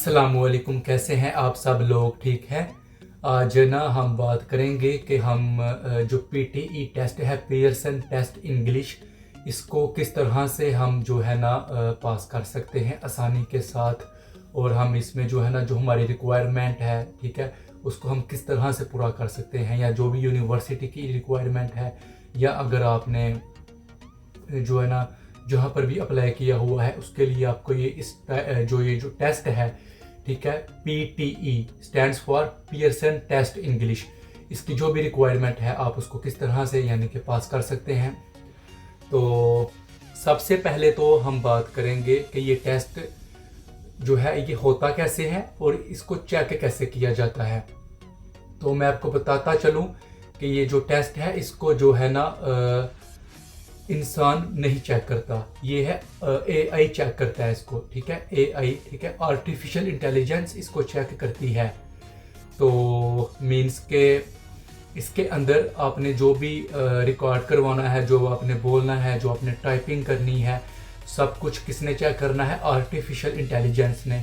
अस्सलामुअलैकुम, कैसे हैं आप सब लोग? ठीक हैं। आज ना हम बात करेंगे कि हम जो पीटीई टेस्ट है, पियर्सन टेस्ट इंग्लिश, इसको किस तरह से हम जो है ना पास कर सकते हैं आसानी के साथ। और हम इसमें जो है ना जो हमारी रिक्वायरमेंट है, ठीक है, उसको हम किस तरह से पूरा कर सकते हैं, या जो भी यूनिवर्सिटी की रिक्वायरमेंट है, या अगर आपने जो है ना जहाँ पर भी अप्लाई किया हुआ है उसके लिए आपको ये जो टेस्ट है, ठीक है, PTE stands for Pearson test English, इसकी जो भी रिक्वायरमेंट है आप उसको किस तरह से यानी कि पास कर सकते हैं। तो सबसे पहले तो हम बात करेंगे कि ये टेस्ट जो है ये होता कैसे है और इसको चेक कैसे किया जाता है। तो मैं आपको बताता चलूँ कि ये जो टेस्ट है इसको जो है ना इंसान नहीं चेक करता, ये है एआई चेक करता है इसको, ठीक है, एआई, ठीक है, आर्टिफिशियल इंटेलिजेंस इसको चेक करती है। तो मीन्स के इसके अंदर आपने जो भी रिकॉर्ड करवाना है, जो आपने बोलना है, जो आपने टाइपिंग करनी है, सब कुछ किसने चेक करना है? आर्टिफिशियल इंटेलिजेंस ने।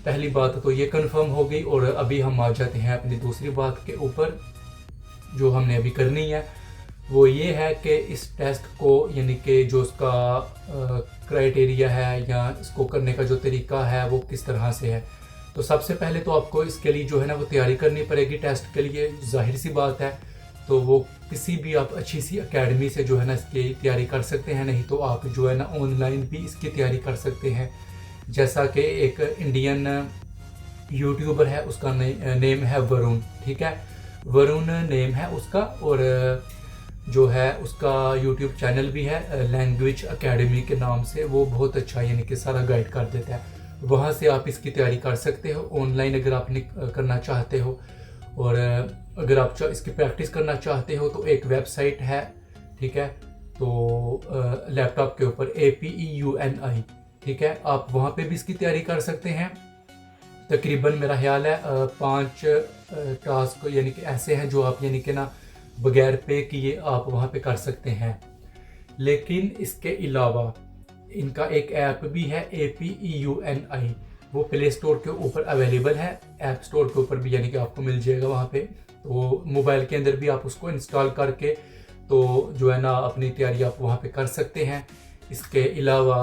पहली बात तो ये कंफर्म हो गई। और अभी हम आ जाते हैं अपनी दूसरी बात के ऊपर जो हमने अभी करनी है। वो ये है कि इस टेस्ट को यानी कि जो उसका क्राइटेरिया है या इसको करने का जो तरीका है वो किस तरह से है। तो सबसे पहले तो आपको इसके लिए जो है ना वो तैयारी करनी पड़ेगी टेस्ट के लिए, जाहिर सी बात है। तो वो किसी भी आप अच्छी सी एकेडमी से जो है ना इसकी तैयारी कर सकते हैं, नहीं तो आप जो है ना ऑनलाइन भी इसकी तैयारी कर सकते हैं। जैसा कि एक इंडियन यूट्यूबर है, उसका नेम है वरुण, ठीक है, वरुण नेम है उसका। और जो है उसका यूट्यूब चैनल भी है लैंग्वेज एकेडमी के नाम से। वो बहुत अच्छा यानी कि सारा गाइड कर देता है। वहाँ से आप इसकी तैयारी कर सकते हो ऑनलाइन अगर आपने करना चाहते हो। और अगर आप इसकी प्रैक्टिस करना चाहते हो तो एक वेबसाइट है, ठीक है, तो लैपटॉप के ऊपर APEUNI, ठीक है, आप वहाँ पे भी इसकी तैयारी कर सकते हैं। तकरीबन मेरा ख्याल है 5 टास्क यानी कि ऐसे हैं जो आप यानी कि ना बगैर पे किए आप वहाँ पे कर सकते हैं। लेकिन इसके अलावा इनका एक ऐप भी है APEUNI, वो प्ले स्टोर के ऊपर अवेलेबल है, ऐप स्टोर के ऊपर भी यानी कि आपको मिल जाएगा वहाँ पे। तो मोबाइल के अंदर भी आप उसको इंस्टॉल करके तो जो है ना अपनी तैयारी आप वहाँ पे कर सकते हैं। इसके अलावा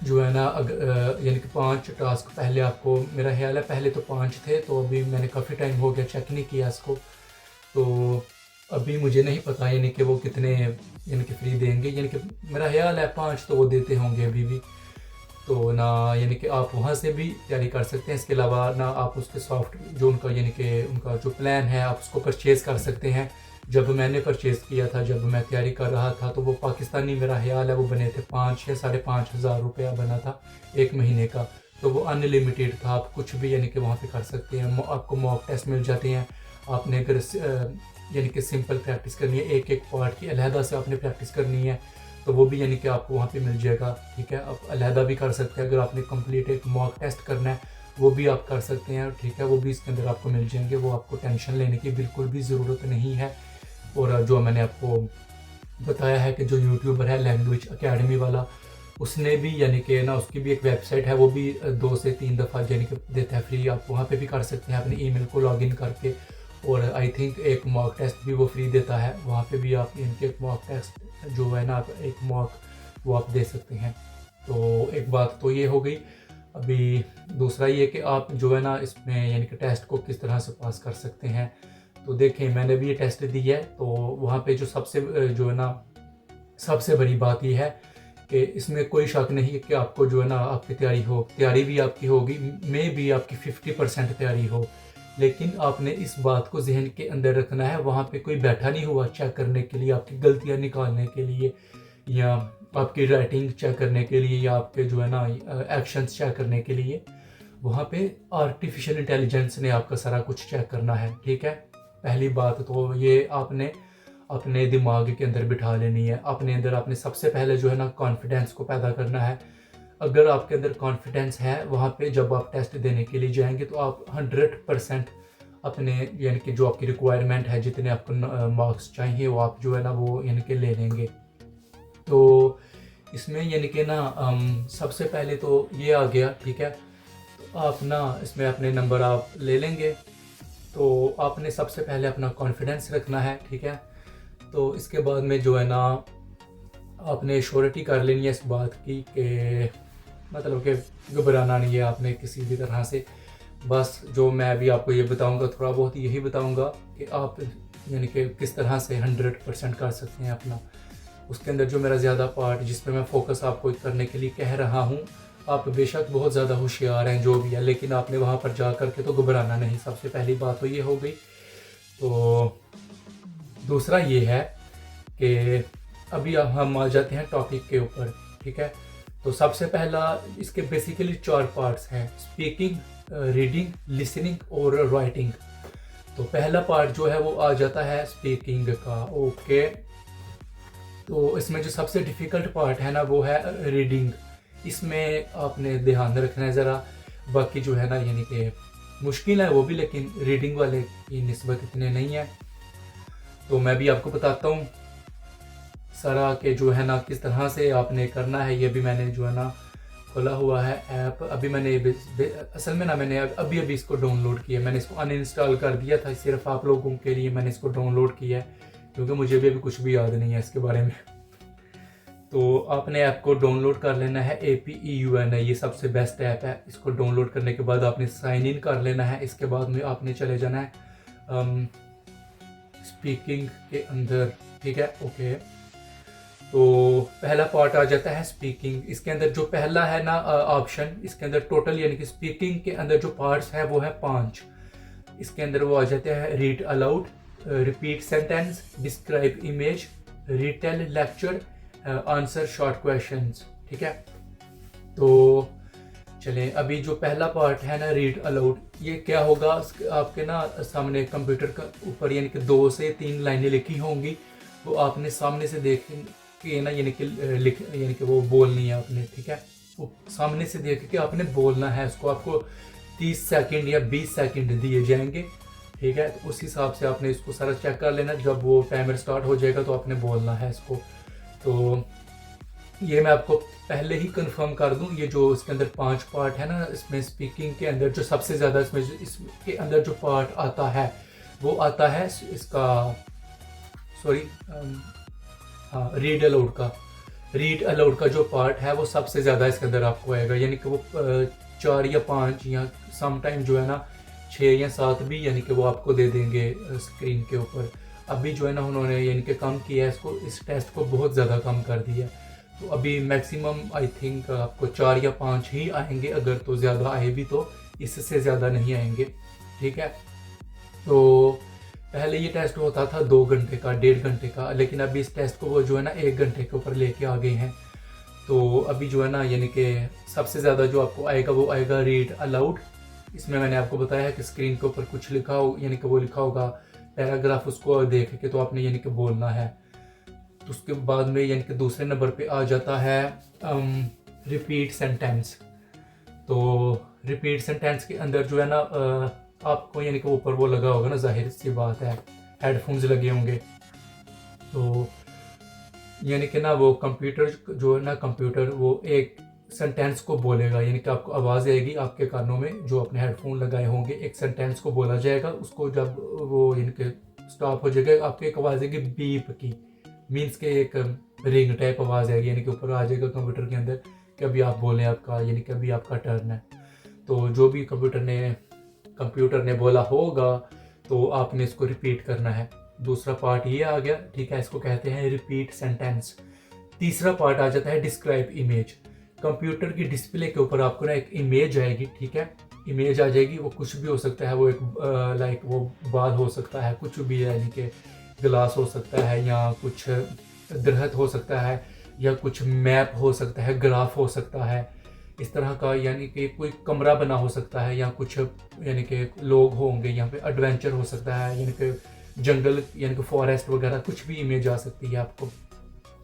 जो है ना यानी कि 5 टास्क पहले आपको, मेरा ख्याल है पहले तो 5 थे, तो अभी मैंने काफ़ी टाइम हो गया चेक नहीं किया इसको, तो अभी मुझे नहीं पता यानी कि वो कितने यानी कि फ्री देंगे। यानी कि मेरा ख्याल है 5 तो वो देते होंगे अभी भी। तो ना यानी कि आप वहाँ से भी तैयारी कर सकते हैं। इसके अलावा ना आप उसके सॉफ्ट जो उनका यानी कि उनका जो प्लान है आप उसको परचेज़ कर सकते हैं। जब मैंने परचेज़ किया था, जब मैं तैयारी कर रहा था, तो वो पाकिस्तानी मेरा ख्याल है वो बने थे 5 या 5,500 रुपया बना था 1 महीने का। तो वो अनलिमिटेड था, आप कुछ भी यानी कि वहाँ पे कर सकते हैं। आपको मॉक टेस्ट मिल जाते हैं। आपने अगर यानी कि सिंपल प्रैक्टिस करनी है, एक एक पार्ट की अलहदा से आपने प्रैक्टिस करनी है, तो वो भी यानी कि आपको वहाँ पे मिल जाएगा, ठीक है। आप अलहदा भी कर सकते हैं। अगर आपने कंप्लीट एक मॉक टेस्ट करना है वो भी आप कर सकते हैं, ठीक है, वो भी इसके अंदर आपको मिल जाएंगे। वो आपको टेंशन लेने की बिल्कुल भी ज़रूरत नहीं है। और जो मैंने आपको बताया है कि जो यूट्यूबर है लैंग्वेज एकेडमी वाला, उसने भी यानी कि ना उसकी भी एक वेबसाइट है, वो भी 2 से 3 दफ़ा यानी कि देता है फ्री। आप वहाँ पे भी कर सकते हैं अपने ईमेल को लॉगिन करके। और आई थिंक एक मॉक टेस्ट भी वो फ्री देता है, वहाँ पे भी आप इनके एक मॉक टेस्ट जो है ना आप एक मॉक वो आप दे सकते हैं। तो एक बात तो ये हो गई। अभी दूसरा ये कि आप जो है ना इसमें यानी कि टेस्ट को किस तरह से पास कर सकते हैं। तो देखें, मैंने भी ये टेस्ट दी है, तो वहाँ पे जो सबसे जो है ना सबसे बड़ी बात ये है कि इसमें कोई शक नहीं है कि आपको जो है ना आपकी तैयारी भी आपकी होगी, में भी आपकी 50% तैयारी हो। लेकिन आपने इस बात को जहन के अंदर रखना है, वहाँ पे कोई बैठा नहीं हुआ चेक करने के लिए, आपकी गलतियाँ निकालने के लिए, या आपकी राइटिंग चेक करने के लिए, या आपके जो है ना एक्शंस चेक करने के लिए। वहाँ पे आर्टिफिशियल इंटेलिजेंस ने आपका सारा कुछ चेक करना है, ठीक है। पहली बात तो ये आपने अपने दिमाग के अंदर बिठा लेनी है। अपने अंदर आपने सबसे पहले जो है ना कॉन्फिडेंस को पैदा करना है। अगर आपके अंदर कॉन्फिडेंस है, वहाँ पे जब आप टेस्ट देने के लिए जाएंगे तो आप 100% अपने यानी कि जो आपकी रिक्वायरमेंट है, जितने आपको मार्क्स चाहिए वो आप जो है ना वो यानी कि ले लेंगे। तो इसमें यानी कि ना सबसे पहले तो ये आ गया, ठीक है। आप ना इसमें अपने नंबर आप ले लेंगे। तो आपने सबसे पहले अपना कॉन्फिडेंस रखना है, ठीक है। तो इसके बाद में जो है ना आपने श्योरिटी कर लेनी है इस बात की कि मतलब कि घबराना नहीं है आपने किसी भी तरह से। बस जो मैं अभी आपको ये बताऊंगा थोड़ा बहुत यही बताऊंगा कि आप यानी कि किस तरह से 100% कर सकते हैं अपना। उसके अंदर जो मेरा ज़्यादा पार्ट जिस पे मैं फोकस आपको करने के लिए कह रहा हूँ, आप बेशक बहुत ज़्यादा होशियार हैं जो भी है, लेकिन आपने वहाँ पर जा कर के तो घबराना नहीं। सबसे पहली बात तो ये हो गई। तो दूसरा ये है कि अभी अब हम आ जाते हैं टॉपिक के ऊपर, ठीक है। तो सबसे पहला इसके बेसिकली 4 पार्ट्स हैं: स्पीकिंग, रीडिंग, लिसनिंग और राइटिंग। तो पहला पार्ट जो है वो आ जाता है स्पीकिंग का, ओके। तो इसमें जो सबसे डिफ़िकल्ट पार्ट है ना वो है रीडिंग। इसमें आपने ध्यान रखना है ज़रा। बाकी जो है ना यानी कि मुश्किल है वो भी, लेकिन रीडिंग वाले की निस्बत इतने नहीं है। तो मैं भी आपको बताता हूँ सारा के जो है ना किस तरह से आपने करना है। ये भी मैंने जो है ना खोला हुआ है ऐप। अभी मैंने असल में ना मैंने अभी इसको डाउनलोड किया। मैंने इसको अनइंस्टॉल कर दिया था, सिर्फ आप लोगों के लिए मैंने इसको डाउनलोड किया है क्योंकि मुझे भी अभी कुछ भी याद नहीं है इसके बारे में। तो आपने ऐप को डाउनलोड कर लेना है, APEUN है, ये सबसे बेस्ट ऐप है। इसको डाउनलोड करने के बाद आपने साइन इन कर लेना है। इसके बाद में आपने चले जाना है स्पीकिंग के अंदर, ठीक है, ओके। तो पहला पार्ट आ जाता है स्पीकिंग। इसके अंदर जो पहला है ना ऑप्शन, इसके अंदर टोटल यानी कि स्पीकिंग के अंदर जो पार्ट्स है वो है 5। इसके अंदर वो आ जाते हैं: read aloud, repeat sentence, describe image, retail lecture, answer short questions, ठीक है। तो चलें, अभी जो पहला पार्ट है ना रीड अलाउड, ये क्या होगा, आपके ना सामने कंप्यूटर का ऊपर यानी कि 2 से 3 लाइनें लिखी होंगी, वो आपने सामने से देख के ना यानी कि वो बोलनी है आपने, ठीक है। वो सामने से देख के आपने बोलना है उसको। आपको 30 सेकंड या 20 सेकंड दिए जाएंगे, ठीक है। तो उस हिसाब से आपने इसको सारा चेक कर लेना। जब वो टाइमर स्टार्ट हो जाएगा तो आपने बोलना है इसको। तो ये मैं आपको पहले ही कंफर्म कर दूं, ये जो इसके अंदर 5 पार्ट है ना, इसमें स्पीकिंग के अंदर जो सबसे ज़्यादा इसके अंदर जो पार्ट आता है वो आता है इसका, सॉरी, हाँ, रीड अलाउड का। रीड अलाउड का जो पार्ट है वो सबसे ज़्यादा इसके अंदर आपको आएगा, यानी कि वो 4 या 5 या समटाइम जो है ना 6 या 7 भी यानी कि वो आपको दे देंगे स्क्रीन के ऊपर। अभी जो है ना उन्होंने यानी कि कम किया है इसको, इस टेस्ट को बहुत ज़्यादा कम कर दिया। तो अभी मैक्सिमम आई थिंक आपको 4 या 5 ही आएंगे, अगर तो ज़्यादा आए भी तो इससे ज़्यादा नहीं आएंगे, ठीक है। तो पहले ये टेस्ट होता था 2 घंटे का, 1.5 घंटे का, लेकिन अभी इस टेस्ट को वो जो है ना 1 घंटे के ऊपर लेके आ गए हैं। तो अभी जो है ना यानी कि सबसे ज़्यादा जो आपको आएगा वो आएगा रीड अलाउड। इसमें मैंने आपको बताया है कि स्क्रीन के ऊपर कुछ लिखा हो, यानी कि वो लिखा होगा पैराग्राफ, उसको देख के तो आपने यानी कि बोलना है। तो उसके बाद में यानी कि दूसरे नंबर पे आ जाता है रिपीट सेंटेंस। तो रिपीट सेंटेंस के अंदर जो है ना आपको यानी कि ऊपर वो लगा होगा ना, जाहिर सी बात है हेडफोन्स लगे होंगे। तो यानी कि ना वो कंप्यूटर जो है ना, कंप्यूटर वो एक सेंटेंस को बोलेगा, यानी कि आपको आवाज़ आएगी आपके कानों में, जो अपने हेडफोन लगाए होंगे, एक सेंटेंस को बोला जाएगा। उसको जब वो यानी कि स्टॉप हो जाएगा, आपको एक आवाज़ आएगी बीप की, मीन्स के एक रिंग टाइप आवाज़ आएगी, यानी कि ऊपर आ जाएगा कंप्यूटर के अंदर कि अभी आप बोलें, आपका यानी कि अभी आपका टर्न है। तो जो भी कंप्यूटर ने बोला होगा तो आपने इसको रिपीट करना है। दूसरा पार्ट ये आ गया, ठीक है, इसको कहते हैं रिपीट सेंटेंस। तीसरा पार्ट आ जाता है डिस्क्राइब इमेज। कंप्यूटर की डिस्प्ले के ऊपर आपको ना एक इमेज आएगी, ठीक है, इमेज आ जाएगी। वो कुछ भी हो सकता है, वो एक लाइक वो बाल हो सकता है, कुछ भी, यानी कि गिलास हो सकता है, या कुछ दरख्त हो सकता है, या कुछ मैप हो सकता है, ग्राफ हो सकता है, इस तरह का, यानी कि कोई कमरा बना हो सकता है, या कुछ यानी कि लोग होंगे यहाँ पे, एडवेंचर हो सकता है, यानी कि जंगल, यानी कि फॉरेस्ट वगैरह, कुछ भी इमेज आ सकती है आपको।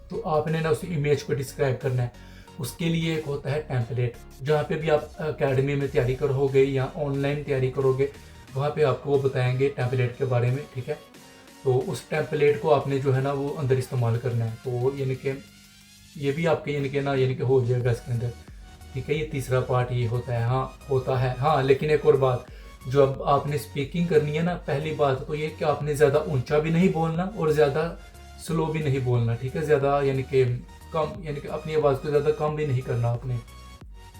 तो आपने ना उस इमेज को डिस्क्राइब करना है। उसके लिए एक होता है टेम्पलेट। जहाँ पे भी आप एकेडमी में तैयारी करोगे या ऑनलाइन तैयारी करोगे, वहाँ पे आपको वो बताएंगे टेम्पलेट के बारे में, ठीक है। तो उस टेम्पलेट को आपने जो है ना वो अंदर इस्तेमाल करना है। तो यानी कि ये भी आपके यानी कि हो जाएगा इसके अंदर। ठीक है। ये तीसरा पार्ट ये होता है, हाँ होता है। हाँ लेकिन एक और बात, जो अब आपने स्पीकिंग करनी है ना, पहली बात तो ये कि आपने ज़्यादा ऊंचा भी नहीं बोलना और ज़्यादा स्लो भी नहीं बोलना, ठीक है। ज़्यादा यानी कि कम, यानी कि अपनी आवाज़ को ज़्यादा कम भी नहीं करना आपने,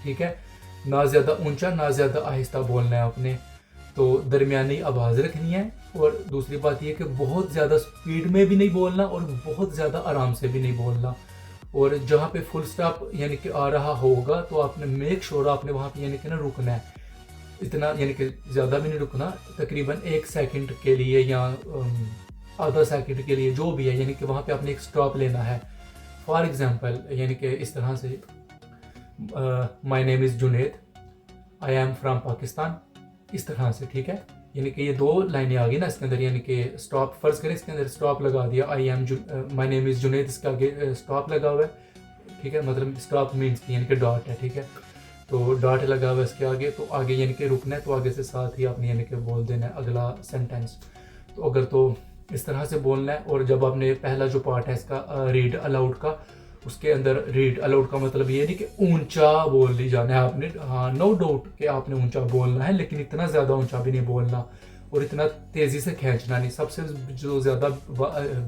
ठीक है। ना ज़्यादा ऊंचा ना ज़्यादा आहिस्ता बोलना है आपने, तो दरमियानी आवाज़ रखनी है। और दूसरी बात यह कि बहुत ज़्यादा स्पीड में भी नहीं बोलना और बहुत ज़्यादा आराम से भी नहीं बोलना। और जहाँ पे फुल स्टॉप यानी कि आ रहा होगा तो आपने मेक श्योर आपने वहाँ पे यानी कि ना रुकना है, इतना यानी कि ज़्यादा भी नहीं रुकना, तकरीबन 1 सेकंड के लिए या आधा सेकंड के लिए जो भी है, यानी कि वहाँ पे आपने एक स्टॉप लेना है। फॉर एग्जांपल यानी कि इस तरह से, my name is Junaid, I am from Pakistan, इस तरह से, ठीक है। यानी कि ये 2 लाइनें आ गई ना इसके अंदर, यानी कि स्टॉप, फर्ज करें इसके अंदर स्टॉप लगा दिया, I am my name is Junaid, इसके आगे स्टॉप लगा हुआ है, ठीक है। मतलब स्टॉप मीन्स यानी कि डॉट है, ठीक है। तो डॉट लगा हुआ है इसके आगे, तो आगे यानी कि रुकना है, तो आगे से साथ ही आपने यानी कि बोल देना है अगला सेंटेंस। तो अगर तो इस तरह से बोलना है। और जब आपने पहला जो पार्ट है इसका रीड अलाउड का, उसके अंदर रीड अलाउड का मतलब ये नहीं कि ऊंचा बोल ली जाना है आपने, हाँ नो डाउट कि आपने ऊंचा बोलना है, लेकिन इतना ज़्यादा ऊंचा भी नहीं बोलना और इतना तेज़ी से खींचना नहीं। सबसे जो ज़्यादा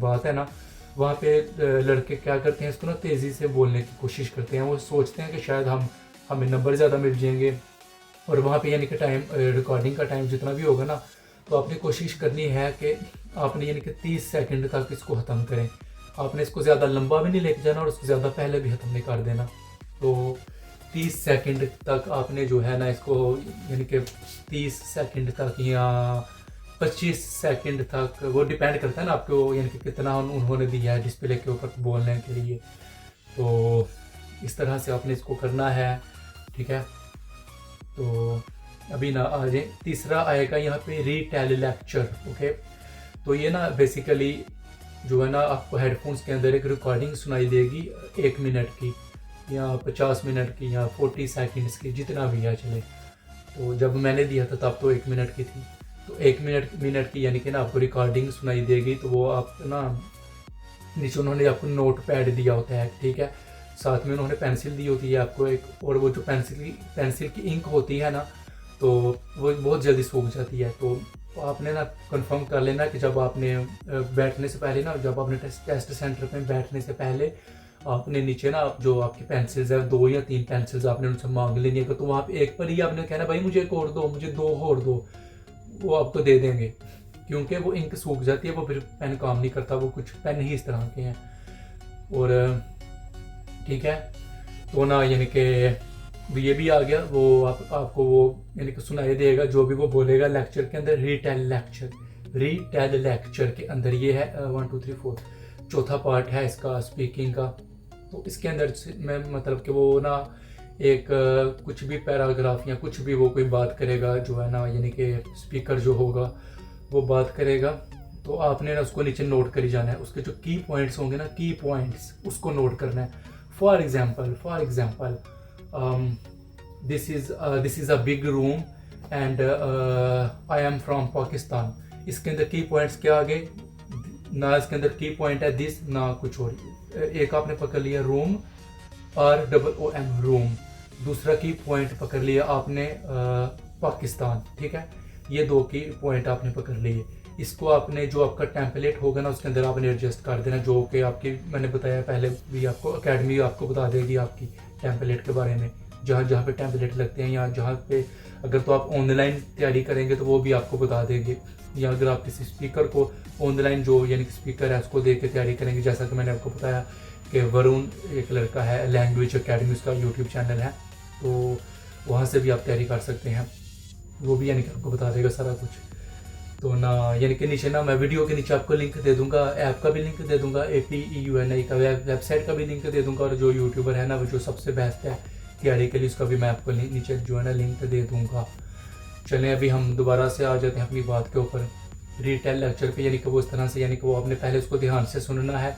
बात है ना, वहाँ पे लड़के क्या करते हैं, इसको ना तेज़ी से बोलने की कोशिश करते हैं। वो सोचते हैं कि शायद हमें नंबर ज़्यादा मिल जाएंगे। और वहाँ पे यानी कि टाइम, रिकॉर्डिंग का टाइम जितना भी होगा ना, तो आपने कोशिश करनी है कि आपने यानी कि 30 सेकंड तक इसको ख़त्म करें। आपने इसको ज़्यादा लंबा भी नहीं लेके जाना और इसको ज़्यादा पहले भी ख़त्म नहीं कर देना। तो 30 सेकंड तक आपने जो है ना इसको, यानी कि 30 सेकंड तक या 25 सेकंड तक, वो डिपेंड करता है ना आपको, यानी कि कितना उन्होंने दिया है डिस्प्ले के ऊपर बोलने के लिए। तो इस तरह से आपने इसको करना है, ठीक है। तो अभी ना आ जाए, तीसरा आएगा यहाँ पे रीटेल लेक्चर, ओके। तो ये ना बेसिकली जो है ना, आपको हेडफोन्स के अंदर एक रिकॉर्डिंग सुनाई देगी 1 मिनट की या 50 मिनट की या 40 सेकंड्स की, जितना भी है चले। तो जब मैंने दिया था तब तो 1 मिनट की थी। तो 1 मिनट की यानी कि ना आपको रिकॉर्डिंग सुनाई देगी। तो वो आप ना, नीचे उन्होंने आपको नोट पैड दिया होता है, ठीक है। साथ में उन्होंने पेंसिल दी होती है आपको एक, और वो जो पेंसिल की इंक होती है ना, तो वो बहुत जल्दी सूख जाती है। तो आपने ना कंफर्म कर लेना कि जब आपने बैठने से पहले ना, जब आपने टेस्ट सेंटर पे बैठने से पहले आपने नीचे ना जो आपकी पेंसिल्स है, 2 या 3 पेंसिल्स आपने उनसे मांग लेनी है। तो वहाँ पे एक पर ही आपने कहना, भाई मुझे एक और दो, मुझे 2 और दो, वो आपको दे देंगे, क्योंकि वो इंक सूख जाती है, वो फिर पेन काम नहीं करता। वो कुछ पेन ही इस तरह के हैं। और ठीक है, तो ना यानी कि ये भी आ गया, वो आपको वो यानी कि सुनाई देगा जो भी वो बोलेगा लेक्चर के अंदर। रीटेल लेक्चर के अंदर ये है 1 2 3 4 चौथा पार्ट है इसका स्पीकिंग का। तो इसके अंदर मैं मतलब कि वो ना एक कुछ भी पैराग्राफ या कुछ भी वो कोई बात करेगा, जो है ना यानी कि स्पीकर जो होगा वो बात करेगा, तो आपने ना उसको नीचे नोट करी जाना है। उसके जो की पॉइंट्स होंगे ना, की पॉइंट्स उसको नोट करना है। For example this is a big room and I am from Pakistan. इसके अंदर की पॉइंट्स क्या आ गए ना, इसके अंदर की पॉइंट है दिस, ना कुछ और। एक आपने पकड़ लिया रूम, ROOM रूम। दूसरा की पॉइंट पकड़ लिया आपने पाकिस्तान, ठीक है। ये 2 की पॉइंट आपने पकड़ लिए। इसको आपने जो आपका टेम्पलेट होगा ना, उसके अंदर आपने एडजस्ट कर देना, जो कि आपकी मैंने बताया पहले भी, आपको अकेडमी आपको बता देगी आपकी टेम्पलेट के बारे में, जहाँ जहाँ पे टेम्पलेट लगते हैं, या जहाँ पे अगर तो आप ऑनलाइन तैयारी करेंगे तो वो भी आपको बता देंगे, या अगर आप किसी स्पीकर को ऑनलाइन जो यानी कि स्पीकर है उसको दे के तैयारी करेंगे, जैसा कि मैंने आपको बताया कि वरुण एक लड़का है, लैंग्वेज अकेडमी उसका यूट्यूब चैनल है, तो वहाँ से भी आप तैयारी कर सकते हैं। वो भी यानी कि आपको बता देगा सारा कुछ। तो ना यानी कि नीचे ना मैं वीडियो के नीचे आपको लिंक दे दूंगा, ऐप का भी लिंक दे दूंगा, APEUNI का वेबसाइट का भी लिंक दे दूंगा, और जो यूट्यूबर है ना वो जो सबसे बेस्ट है तैयारी के लिए, उसका भी मैं आपको नीचे जो है ना लिंक दे दूंगा। चलें अभी हम दोबारा से आ जाते हैं अपनी बात के ऊपर, रीटेल लेक्चर पे। यानी कि वो इस तरह से, यानी कि वो आपने पहले उसको ध्यान से सुनना है।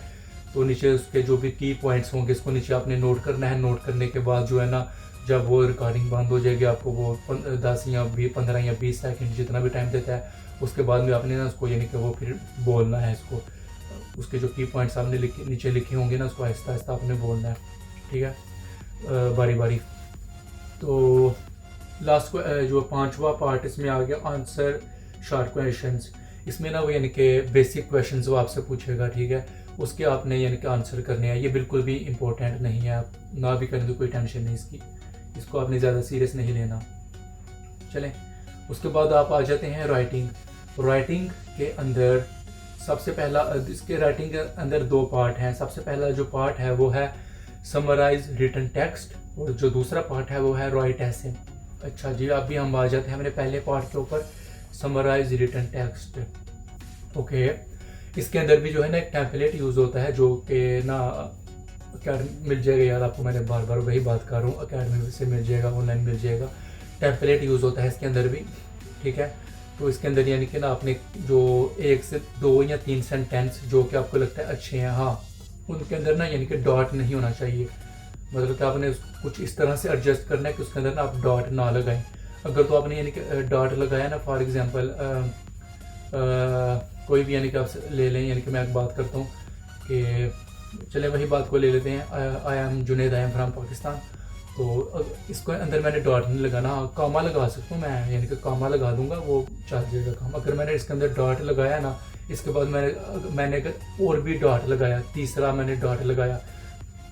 तो नीचे उसके जो भी की पॉइंट्स होंगे इसको नीचे आपने नोट करना है। नोट करने के बाद जो है ना, जब वो रिकॉर्डिंग बंद हो जाएगी, आपको वो 10 या 15 या 20 सेकंड जितना भी टाइम देता है, उसके बाद में आपने ना उसको यानी कि वो फिर बोलना है इसको। उसके जो की पॉइंट्स आपने नीचे लिखे होंगे ना, उसको आहिस्ता आहिस्ता आपने बोलना है, ठीक है, बारी बारी। तो लास्ट को जो पांचवा पार्ट इसमें आ गया आंसर शॉर्ट क्वेश्चंस। इसमें ना वो यानी कि बेसिक क्वेश्चंस वो आपसे पूछेगा, ठीक है, उसके आपने यानी कि आंसर करने हैं। ये बिल्कुल भी इम्पोर्टेंट नहीं है, आप ना भी करें तो कोई टेंशन नहीं इसकी, इसको आपने ज़्यादा सीरियस नहीं लेना। चलें, उसके बाद आप आ जाते हैं राइटिंग। राइटिंग के अंदर सबसे पहला, इसके राइटिंग के अंदर दो पार्ट हैं। सबसे पहला जो पार्ट है वो है समराइज रिटन टेक्स्ट, और जो दूसरा पार्ट है वो है राइट ऐसे। अच्छा जी, अभी हम आ जाते हैं हमारे पहले पार्ट के ऊपर, समराइज रिटन टेक्स्ट। ओके, इसके अंदर भी जो है ना एक टेम्पलेट यूज़ होता है, जो कि ना अकेडमी मिल जाएगा यार आपको, मैंने बार बार वही बात कर रहा हूँ, अकेडमी से मिल जाएगा, ऑनलाइन मिल जाएगा। टेम्पलेट यूज़ होता है इसके अंदर भी, ठीक है। तो इसके अंदर यानी कि ना आपने जो 1 से 2 या 3 सेंटेंस जो कि आपको लगता है अच्छे हैं, हाँ, उनके अंदर ना यानी कि डॉट नहीं होना चाहिए। मतलब कि आपने कुछ इस तरह से एडजस्ट करना है कि उसके अंदर ना आप डॉट ना लगाएं। अगर तो आपने यानी कि डॉट लगाया ना, फॉर एग्जांपल कोई भी यानी कि आप ले लें, यानी कि मैं एक बात करता हूँ कि चले वही बात को ले लेते हैं, I am Junaid, I am from Pakistan. तो इसको अंदर मैंने डॉट नहीं लगाना, कामा लगा सकता हूँ मैं, यानी कि कामा लगा दूंगा, वो चल जाएगा काम। अगर मैंने इसके अंदर डॉट लगाया ना, इसके बाद मैंने अगर और भी डॉट लगाया, तीसरा मैंने डॉट लगाया,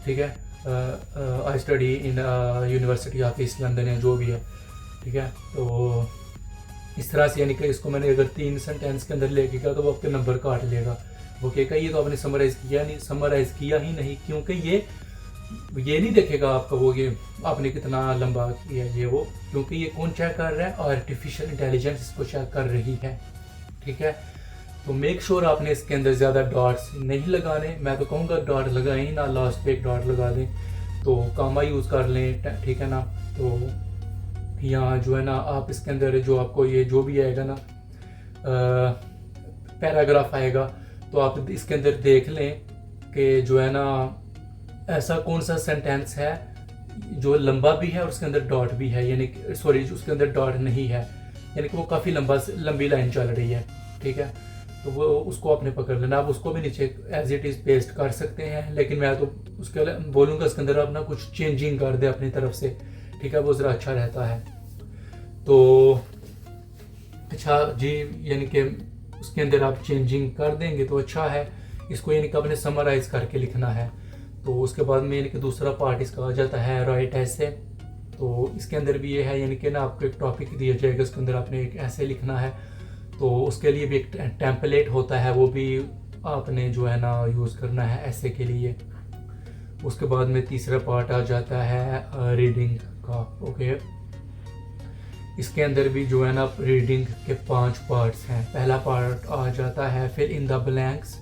ठीक है, I study in university of east London या जो भी है, ठीक है। तो इस तरह से यानी कि इसको मैंने अगर 3 सेंटेंस के अंदर लेके गया तो वो आपके नंबर काट लेगा। वो कहेगा ये तो आपने समराइज़ किया नहीं, समराइज़ किया ही नहीं, क्योंकि ये नहीं देखेगा आपका वो ये आपने कितना लंबा किया ये वो, क्योंकि ये कौन चेक कर रहा है, आर्टिफिशियल इंटेलिजेंस इसको चेक कर रही है, ठीक है। तो मेक श्योर आपने इसके अंदर ज़्यादा डॉट्स नहीं लगाने। मैं तो कहूँगा डॉट लगाएं ही ना, लास्ट पे एक डॉट लगा दें, तो कामा यूज़ कर लें, ठीक है ना। तो यहाँ जो है ना आप इसके अंदर जो आपको ये जो भी आएगा ना पैराग्राफ आएगा, तो आप इसके अंदर देख लें कि जो है ना ऐसा कौन सा सेंटेंस है जो लंबा भी है और उसके अंदर डॉट भी है, यानी सॉरी उसके अंदर डॉट नहीं है, यानी कि वो काफ़ी लंबी लाइन चल रही है, ठीक है। तो वो उसको आपने पकड़ लेना। आप उसको भी नीचे एज इट इज़ पेस्ट कर सकते हैं, लेकिन मैं तो उसके बोलूँगा उसके अंदर आप ना कुछ चेंजिंग कर दे अपनी तरफ से, ठीक है, वो ज़रा अच्छा रहता है। तो अच्छा जी, यानी कि उसके अंदर आप चेंजिंग कर देंगे तो अच्छा है। इसको यानी कि आपने समराइज़ करके लिखना है। तो उसके बाद में यानी कि दूसरा पार्ट इसका आ जाता है राइट ऐसे। तो इसके अंदर भी ये है यानी कि ना आपको एक टॉपिक दिया जाएगा, उसके अंदर आपने एक ऐसे लिखना है, तो उसके लिए भी एक टेम्पलेट होता है, वो भी आपने जो है ना यूज़ करना है ऐसे के लिए। उसके बाद में तीसरा पार्ट आ जाता है रीडिंग का। ओके, इसके अंदर भी जो है ना रीडिंग के 5 पार्ट्स हैं। पहला पार्ट आ जाता है fill in the blanks,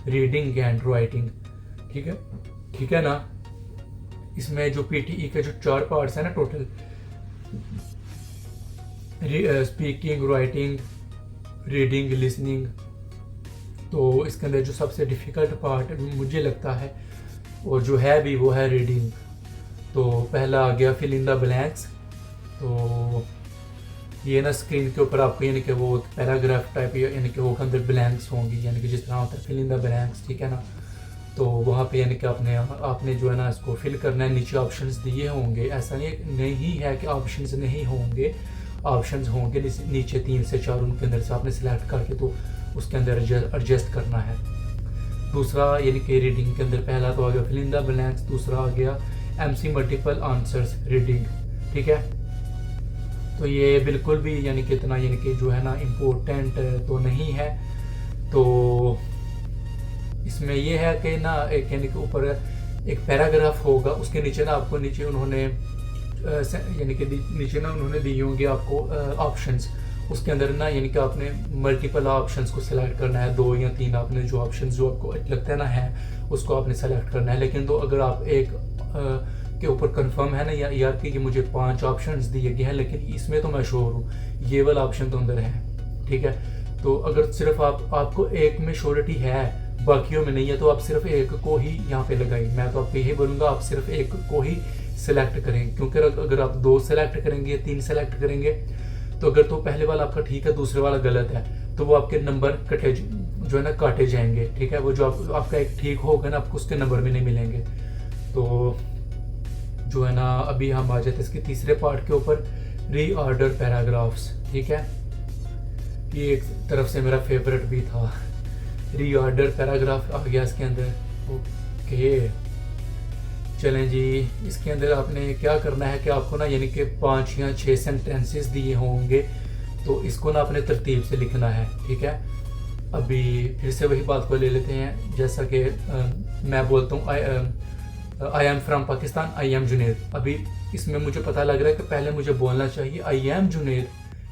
reading and writing, ठीक है ना। इसमें जो पीटीई के जो 4 पार्ट्स हैं ना total, speaking, writing, reading, listening, तो इसके अंदर जो सबसे डिफ़िकल्ट पार्ट मुझे लगता है और जो है भी वो है रीडिंग। तो पहला आ गया फिल इन द ब्लैंक्स। तो ये ना स्क्रीन के ऊपर आपको यानी कि वो पैराग्राफ टाइप यानी कि वो के अंदर ब्लैंक्स होंगी, यानी कि जिस तरह होता है फिल इन द ब्लैंक्स, ठीक है ना। तो वहाँ पे यानी कि आपने जो है ना इसको फिल करना है। नीचे ऑप्शंस दिए होंगे, ऐसा नहीं है कि ऑप्शंस नहीं होंगे, ऑप्शंस होंगे नीचे 3 से 4, उनके अंदर से आपने सिलेक्ट करके तो उसके अंदर एडजस्ट करना है। दूसरा यानी कि रीडिंग के अंदर पहला तो आ गया फिल इन द ब्लैंक्स, दूसरा आ गया MC मल्टीपल आंसर्स रीडिंग, ठीक है। तो ये बिल्कुल भी यानी कि इतना यानी कि जो है ना इम्पोर्टेंट तो नहीं है। तो इसमें ये है कि ना एक यानी कि ऊपर एक पैराग्राफ होगा, उसके नीचे ना आपको नीचे उन्होंने यानी कि नीचे ना उन्होंने दी होंगी आपको ऑप्शंस। उसके अंदर ना यानी कि आपने मल्टीपल ऑप्शंस को सिलेक्ट करना है, 2 या 3 आपने जो ऑप्शंस जो आपको लगता है ना है उसको आपने सेलेक्ट करना है। लेकिन तो अगर आप एक के ऊपर कंफर्म है ना यार कि मुझे 5 ऑप्शंस दिए गए हैं, लेकिन इसमें तो मैं श्योर हूँ ये वाला ऑप्शन तो अंदर है, ठीक है। तो अगर सिर्फ आपको एक में श्योरिटी है बाकियों में नहीं है, तो आप सिर्फ एक को ही यहाँ पे लगाएं। मैं तो आपको यही बोलूँगा आप सिर्फ एक को ही सिलेक्ट करें, क्योंकि अगर आप 2 सेलेक्ट करेंगे, 3 सेलेक्ट करेंगे, तो अगर तो पहले वाला आपका ठीक है दूसरे वाला गलत है, तो वो आपके नंबर जो है ना काटे जाएंगे, ठीक है। वो जो आपका एक ठीक होगा ना आपको उसके नंबर भी नहीं मिलेंगे। तो जो है ना अभी हम आ जाते हैं इसके तीसरे पार्ट के ऊपर, रीऑर्डर पैराग्राफ्स। ठीक है, ये एक तरफ से मेरा फेवरेट भी था, रीऑर्डर पैराग्राफ आ गया इसके अंदर। ओके चलें जी, इसके अंदर आपने क्या करना है कि आपको ना यानी कि 5 या 6 सेंटेंसेस दिए होंगे, तो इसको ना अपने तरतीब से लिखना है। ठीक है, अभी फिर से वही बात को ले लेते हैं, जैसा कि मैं बोलता हूँ I am from Pakistan, I am Junaid. अभी इसमें मुझे पता लग रहा है कि पहले मुझे बोलना चाहिए आई एम जुनेद,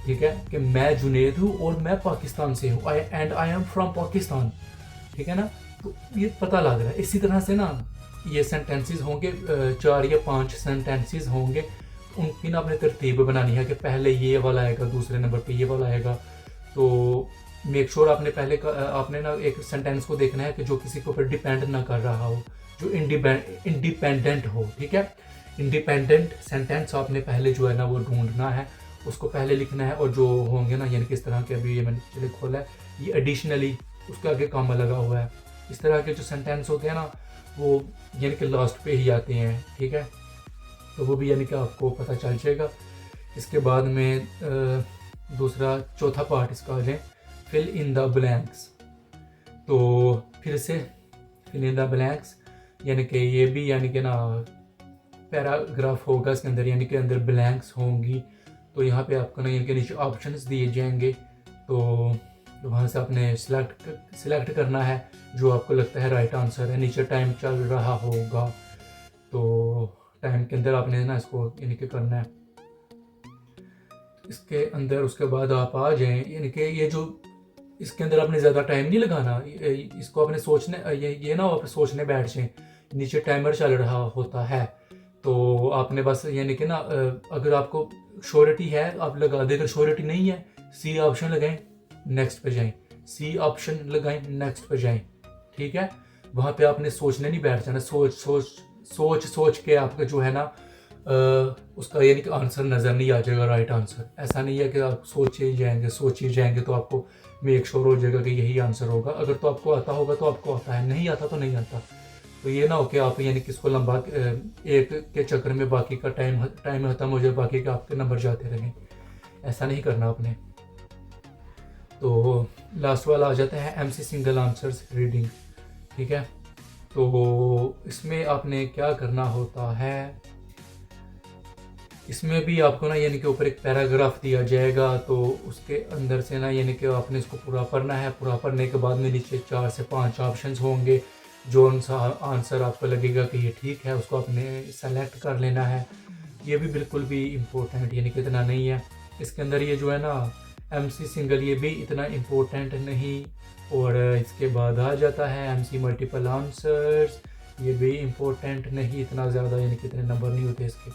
ठीक है, कि मैं जुनेद हूँ और मैं पाकिस्तान से हूँ, and I am from Pakistan. ठीक है ना, तो ये पता लग रहा है। इसी तरह से ना ये सेंटेंसेस होंगे 4 या 5 सेंटेंसेस होंगे, उनकी ना अपने तरतीब बनानी है कि पहले ये वाला आएगा, दूसरे नंबर पे ये वाला आएगा। तो मेक श्योर आपने पहले आपने ना एक सेंटेंस को देखना है कि जो किसी के ऊपर डिपेंड ना कर रहा हो, जो इंडिपेंडेंट हो। ठीक है, इंडिपेंडेंट सेंटेंस आपने पहले जो है ना वो ढूंढना है, उसको पहले लिखना है। और जो होंगे ना यानी किस तरह के, अभी ये मैंने चले खोला है, ये एडिशनली उसके आगे कॉमा लगा हुआ है। इस तरह के जो सेंटेंस होते हैं ना वो यानी कि लास्ट पे ही आते हैं। ठीक है, तो वो भी यानी कि आपको पता चल जाएगा। इसके बाद में दूसरा चौथा पार्ट इसका आ जाए, फिल इन द ब्लैंक्स। तो फिर से फिल इन द ब्लैंक्स यानी कि ये भी यानी कि ना पैराग्राफ होगा इसके अंदर, यानी कि अंदर ब्लैंक्स होंगी। तो यहाँ पे आपको ना यानी कि नीचे ऑप्शंस दिए जाएंगे, तो वहाँ से आपने सिलेक्ट करना है जो आपको लगता है राइट आंसर है। नीचे टाइम चल रहा होगा, तो टाइम के अंदर आपने ना इसको यानी कि करना है इसके अंदर। उसके बाद आप आ जाएं, यानी कि ये जो इसके अंदर आपने ज़्यादा टाइम नहीं लगाना, इसको आपने सोचने ये ना आप सोचने बैठ जाएं। नीचे टाइमर चल रहा होता है, तो आपने बस यानी कि ना अगर आपको श्योरिटी है आप लगा दें, अगर श्योरिटी नहीं है सी ऑप्शन लगाएं, नेक्स्ट पे जाएं, सी ऑप्शन लगाएं, नेक्स्ट पे जाएं। ठीक है, वहाँ पे आपने सोचने नहीं बैठ जाना। सोच के आपका जो है ना उसका यानी कि आंसर नज़र नहीं आ जाएगा, राइट आंसर। ऐसा नहीं है कि आप सोचे ही जाएंगे तो आपको मेक श्योर हो जाएगा कि यही आंसर होगा। अगर तो आपको आता होगा तो आपको आता है, नहीं आता तो नहीं आता। तो ये ना हो कि आप यानी किसको लंबा एक के चक्कर में बाकी का टाइम खत्म हो जाए, बाकी के आपके नंबर जाते रहें, ऐसा नहीं करना आपने। तो लास्ट वाला आ जाता है एमसी सिंगल आंसर्स रीडिंग। ठीक है, तो इसमें आपने क्या करना होता है, इसमें भी आपको ना यानी कि ऊपर एक पैराग्राफ दिया जाएगा, तो उसके अंदर से ना यानी कि आपने इसको पूरा पढ़ना है। पूरा पढ़ने के बाद में नीचे 4 से 5 ऑप्शंस होंगे, जो आंसर आपको लगेगा कि ये ठीक है उसको आपने सेलेक्ट कर लेना है। ये भी बिल्कुल भी इम्पोर्टेंट यानी कि इतना नहीं है। इसके अंदर ये जो है ना एमसी सिंगल, ये भी इतना इम्पोर्टेंट नहीं। और इसके बाद आ जाता है एमसी मल्टीपल आंसर्स, ये भी इम्पोर्टेंट नहीं इतना ज़्यादा, यानी कि इतने नंबर नहीं होते इसके।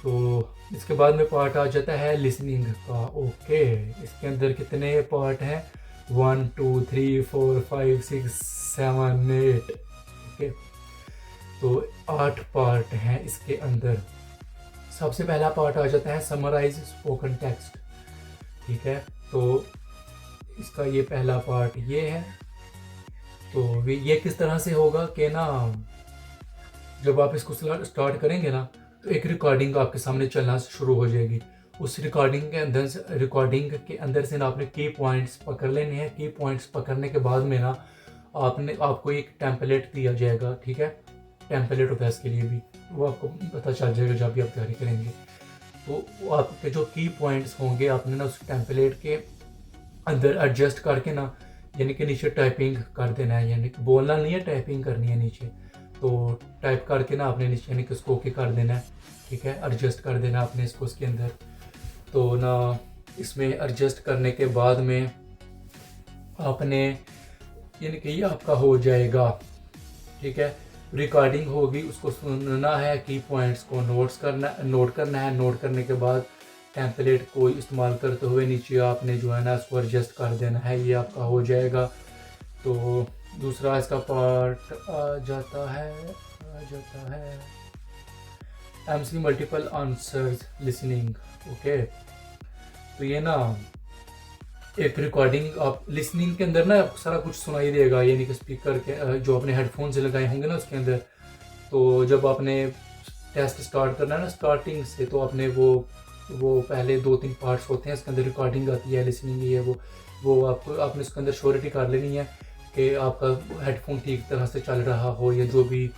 तो इसके बाद में पार्ट आ जाता है लिसनिंग का। ओके, इसके अंदर कितने पार्ट हैं, 1 2 3 4 5 6 7 8। ओके, तो 8 पार्ट हैं इसके अंदर। सबसे पहला पार्ट आ जाता है समराइज स्पोकन टेक्स्ट। ठीक है, तो इसका ये पहला पार्ट ये है। तो ये किस तरह से होगा कि ना जब आप इसको स्टार्ट करेंगे ना तो एक रिकॉर्डिंग आपके सामने चलना शुरू हो जाएगी। उस रिकॉर्डिंग के अंदर से ना आपने की पॉइंट्स पकड़ लेने हैं। की पॉइंट्स पकड़ने के बाद में ना आपको एक टेम्पलेट दिया जाएगा। ठीक है, टेम्पलेट होता है इसके लिए भी, वो आपको पता चल जाएगा जब भी आप तैयारी करेंगे। तो आपके जो की पॉइंट्स होंगे आपने ना उस टेम्पलेट के अंदर एडजस्ट करके ना यानी कि नीचे टाइपिंग कर देना है, यानी कि बोलना नहीं है, टाइपिंग करनी है नीचे। तो टाइप करके ना आपने नीचे यानी कि इसको ओके कर देना है। ठीक है, एडजस्ट कर देना आपने इसको इसके अंदर। तो ना इसमें एडजस्ट करने के बाद में आपने यानी कि ये आपका हो जाएगा। ठीक है, रिकॉर्डिंग होगी, उसको सुनना है, की पॉइंट्स को नोट करना है। नोट करने के बाद टेम्पलेट को इस्तेमाल करते हुए नीचे आपने जो है ना इसको एडजस्ट कर देना है, ये आपका हो जाएगा। तो दूसरा इसका पार्ट आ जाता है MC multiple answers listening. Okay, तो ये ना एक रिकॉर्डिंग, आप लिसनिंग के अंदर ना सारा कुछ सुनाई देगा, यानी कि स्पीकर के जो आपने हेडफोन से लगाए होंगे ना उसके अंदर। तो जब आपने टेस्ट स्टार्ट करना है ना स्टार्टिंग से, तो आपने वो पहले 2-3 पार्ट्स होते हैं, इसके अंदर रिकॉर्डिंग आती है, लिसनिंग ये वो आपने उसके अंदर श्योरिटी कर लेनी है कि आपका हेडफोन ठीक तरह से चल रहा हो, या जो भी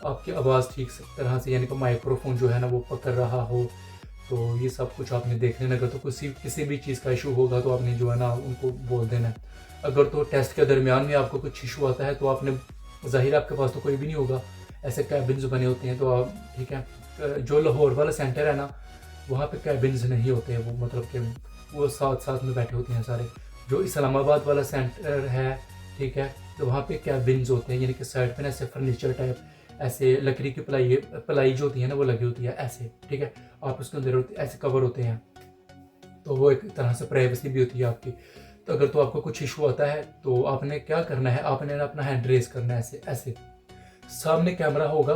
आपकी आवाज़ ठीक तरह से यानी कि माइक्रोफोन जो है ना वो पकड़ रहा हो। तो ये सब कुछ आपने देखने ना, अगर तो किसी भी चीज़ का इशू होगा तो आपने जो है ना उनको बोल देना है। अगर तो टेस्ट के दरमियान में आपको कुछ इशू आता है तो आपने ज़ाहिर आपके पास तो कोई भी नहीं होगा, ऐसे कैबिन्स बने होते हैं, तो आप ठीक है। जो लाहौर वाला सेंटर है ना वहाँ पे कैबिन्स नहीं होते हैं, वो मतलब कि वो साथ साथ में बैठे होते हैं सारे। जो इस्लामाबाद वाला सेंटर है ठीक है, तो वहाँ पे कैबिन्स होते हैं, यानी कि साइड पे ना ऐसे फर्नीचर टाइप, ऐसे लकड़ी की पलाई जो होती है ना वो लगी होती है ऐसे, ठीक है। आप उसके अंदर ऐसे कवर होते हैं, तो वो एक तरह से प्राइवेसी भी होती है आपकी। तो अगर तो आपको कुछ इशू आता है तो आपने क्या करना है, आपने अपना हैंड रेस करना है ऐसे ऐसे, सामने कैमरा होगा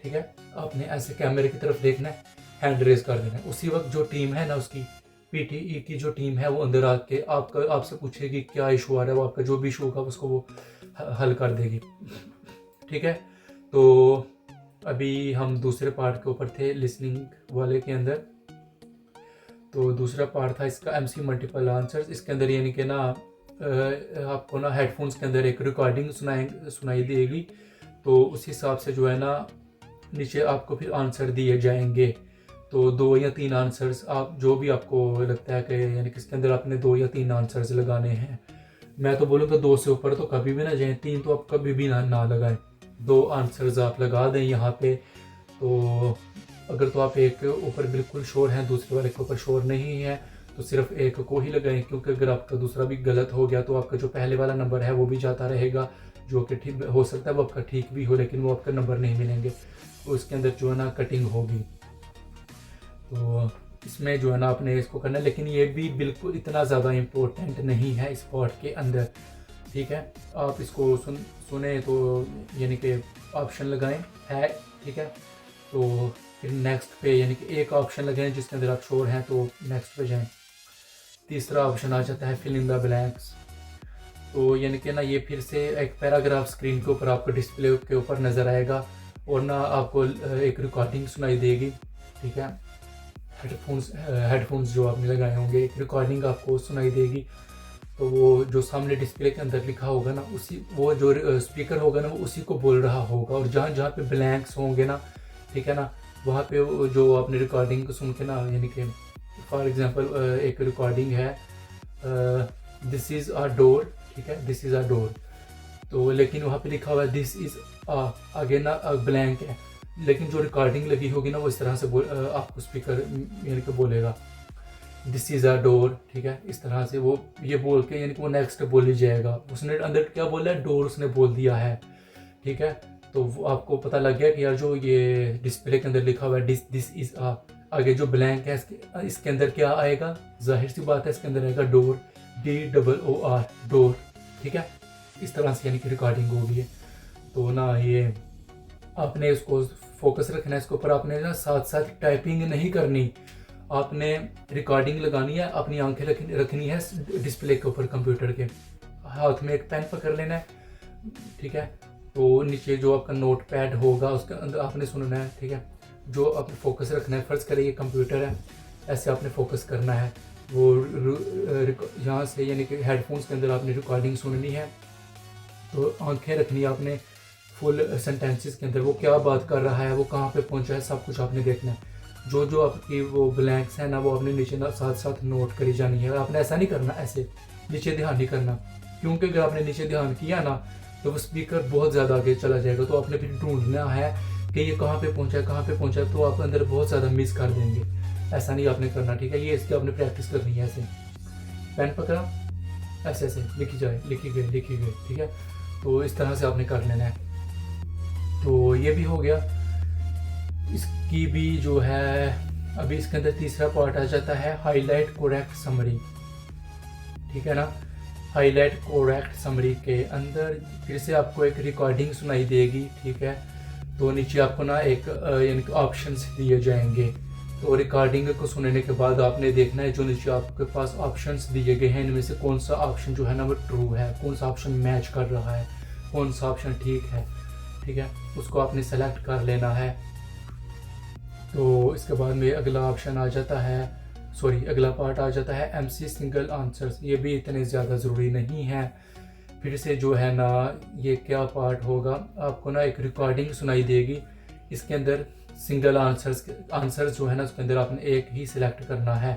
ठीक है, आपने ऐसे कैमरे की तरफ देखना है, हैंड रेस कर देना है। उसी वक्त जो टीम है ना उसकी पीटीई की जो टीम है वो अंदर आके आपसे पूछेगी क्या इशू आ रहा है, वो आपका जो भी इशू होगा उसको वो हल कर देगी, ठीक है। तो अभी हम दूसरे पार्ट के ऊपर थे, लिसनिंग वाले के अंदर। तो दूसरा पार्ट था इसका एमसी मल्टीपल आंसर्स। इसके अंदर यानी कि ना आपको ना हेडफोन्स के अंदर एक रिकॉर्डिंग सुनाई देगी, तो उस हिसाब से जो है ना नीचे आपको फिर आंसर दिए जाएंगे। तो 2 या 3 आंसर्स आप जो भी आपको लगता है कि यानी कि इसके अंदर आपने 2 या 3 आंसर्स लगाने हैं। मैं तो बोलूँगा 2 से ऊपर तो कभी भी ना जाएं, 3 तो आप कभी भी ना लगाएं, 2 आंसर्स आप लगा दें यहाँ पे। तो अगर तो आप एक ऊपर बिल्कुल श्योर हैं, दूसरे वाले के ऊपर श्योर नहीं है, तो सिर्फ एक को ही लगाएं, क्योंकि अगर आपका दूसरा भी गलत हो गया तो आपका जो पहले वाला नंबर है वो भी जाता रहेगा, जो कि ठीक हो सकता है वो आपका ठीक भी हो, लेकिन वो आपका नंबर नहीं मिलेंगे, तो इसके अंदर जो है ना कटिंग होगी। तो इसमें जो है ना आपने इसको करना है, लेकिन ये भी बिल्कुल इतना ज़्यादा इम्पोर्टेंट नहीं है इस पार्ट के अंदर, ठीक है। आप इसको सुने तो यानी कि ऑप्शन लगाएं है, ठीक है। तो फिर नेक्स्ट पे यानी कि एक ऑप्शन लगाएं जिसके अंदर आप श्योर हैं, तो नेक्स्ट पे जाएं। तीसरा ऑप्शन आ जाता है फिल इन द ब्लैंक्स। तो यानी कि ना ये फिर से एक पैराग्राफ स्क्रीन के ऊपर आपको डिस्प्ले के ऊपर नज़र आएगा, और ना आपको एक रिकॉर्डिंग सुनाई देगी, ठीक है। हेडफोन्स जो आपने लगाए होंगे, एक रिकॉर्डिंग आपको सुनाई देगी। तो वो जो सामने डिस्प्ले के अंदर लिखा होगा ना, उसी वो जो स्पीकर होगा ना वो उसी को बोल रहा होगा, और जहाँ जहाँ पे ब्लैंक्स होंगे ना, ठीक है ना, वहाँ पे जो आपने रिकॉर्डिंग को सुन के ना, यानी कि फॉर एग्जांपल एक रिकॉर्डिंग है दिस इज़ अ डोर, ठीक है, दिस इज़ अ डोर, तो लेकिन वहाँ पे लिखा हुआ है दिस इज़ आगे ना ब्लैंक है, लेकिन जो रिकॉर्डिंग लगी होगी ना वो इस तरह से आपको स्पीकर यानी कि बोलेगा दिस इज़ अ डोर, ठीक है। इस तरह से वो ये बोल के यानी कि वो नेक्स्ट बोल ही जाएगा, उसने अंदर क्या बोला है, डोर उसने बोल दिया है, ठीक है। तो वो आपको पता लग गया कि यार जो ये डिस्प्ले के अंदर लिखा हुआ है दिस इज़ आगे जो ब्लैंक है इसके अंदर क्या आएगा, जाहिर सी बात है इसके अंदर आएगा डोर, DOOR डोर, ठीक है। इस तरह से यानी कि रिकॉर्डिंग होगी है। तो ना ये आपने इसको फोकस रखना है इसके ऊपर, आपने ना साथ साथ टाइपिंग नहीं करनी, आपने रिकॉर्डिंग लगानी है, अपनी आंखें रखनी है डिस्प्ले के ऊपर कंप्यूटर के, हाथ में एक पेन पकड़ लेना है, ठीक है। तो नीचे जो आपका नोट पैड होगा उसके अंदर आपने सुनना है, ठीक है। जो आपने फोकस रखना है, फर्ज करें ये कंप्यूटर है, ऐसे आपने फोकस करना है, वो यहाँ से यानी कि हेडफोन्स के अंदर आपने रिकॉर्डिंग सुननी है, तो आंखें रखनी है आपने फुल सेंटेंसेस के अंदर, वो क्या बात कर रहा है, वो कहाँ पे पहुँचा है, सब कुछ आपने देखना है। जो आपकी वो ब्लैंक्स है ना वो आपने नीचे ना साथ साथ नोट करी जानी है। आपने ऐसा नहीं करना, ऐसे नीचे ध्यान नहीं करना, क्योंकि अगर आपने नीचे ध्यान किया ना तो वो स्पीकर बहुत ज़्यादा आगे चला जाएगा, तो आपने फिर ढूंढना है कि ये कहाँ पे पहुँचा है, तो आप अंदर बहुत ज़्यादा मिस कर देंगे। ऐसा नहीं आपने करना, ठीक है। ये इसकी आपने प्रैक्टिस करनी है, ऐसे पेन पकड़ा, ऐसे ऐसे लिखी गई, ठीक है। तो इस तरह से आपने कर लेना है। तो ये भी हो गया। इसकी भी जो है अभी इसके अंदर तीसरा पार्ट आ जाता है हाईलाइट कोरेक्ट समरी, ठीक है ना। हाईलाइट कोरेक्ट समरी के अंदर फिर से आपको एक रिकॉर्डिंग सुनाई देगी, ठीक है। तो नीचे आपको ना एक यानी कि ऑप्शंस दिए जाएंगे, तो रिकॉर्डिंग को सुनने के बाद आपने देखना है जो नीचे आपके पास ऑप्शंस दिए गए हैं इनमें से कौन सा ऑप्शन जो है ना वो ट्रू है, कौन सा ऑप्शन मैच कर रहा है, कौन सा ऑप्शन ठीक है, ठीक है। उसको आपने सेलेक्ट कर लेना है। तो इसके बाद में अगला ऑप्शन आ जाता है, सॉरी अगला पार्ट आ जाता है MC सिंगल आंसर्स। ये भी इतने ज़्यादा ज़रूरी नहीं है। फिर से जो है ना ये क्या पार्ट होगा, आपको ना एक रिकॉर्डिंग सुनाई देगी, इसके अंदर सिंगल आंसर्स जो है ना उसके अंदर आपने एक ही सिलेक्ट करना है।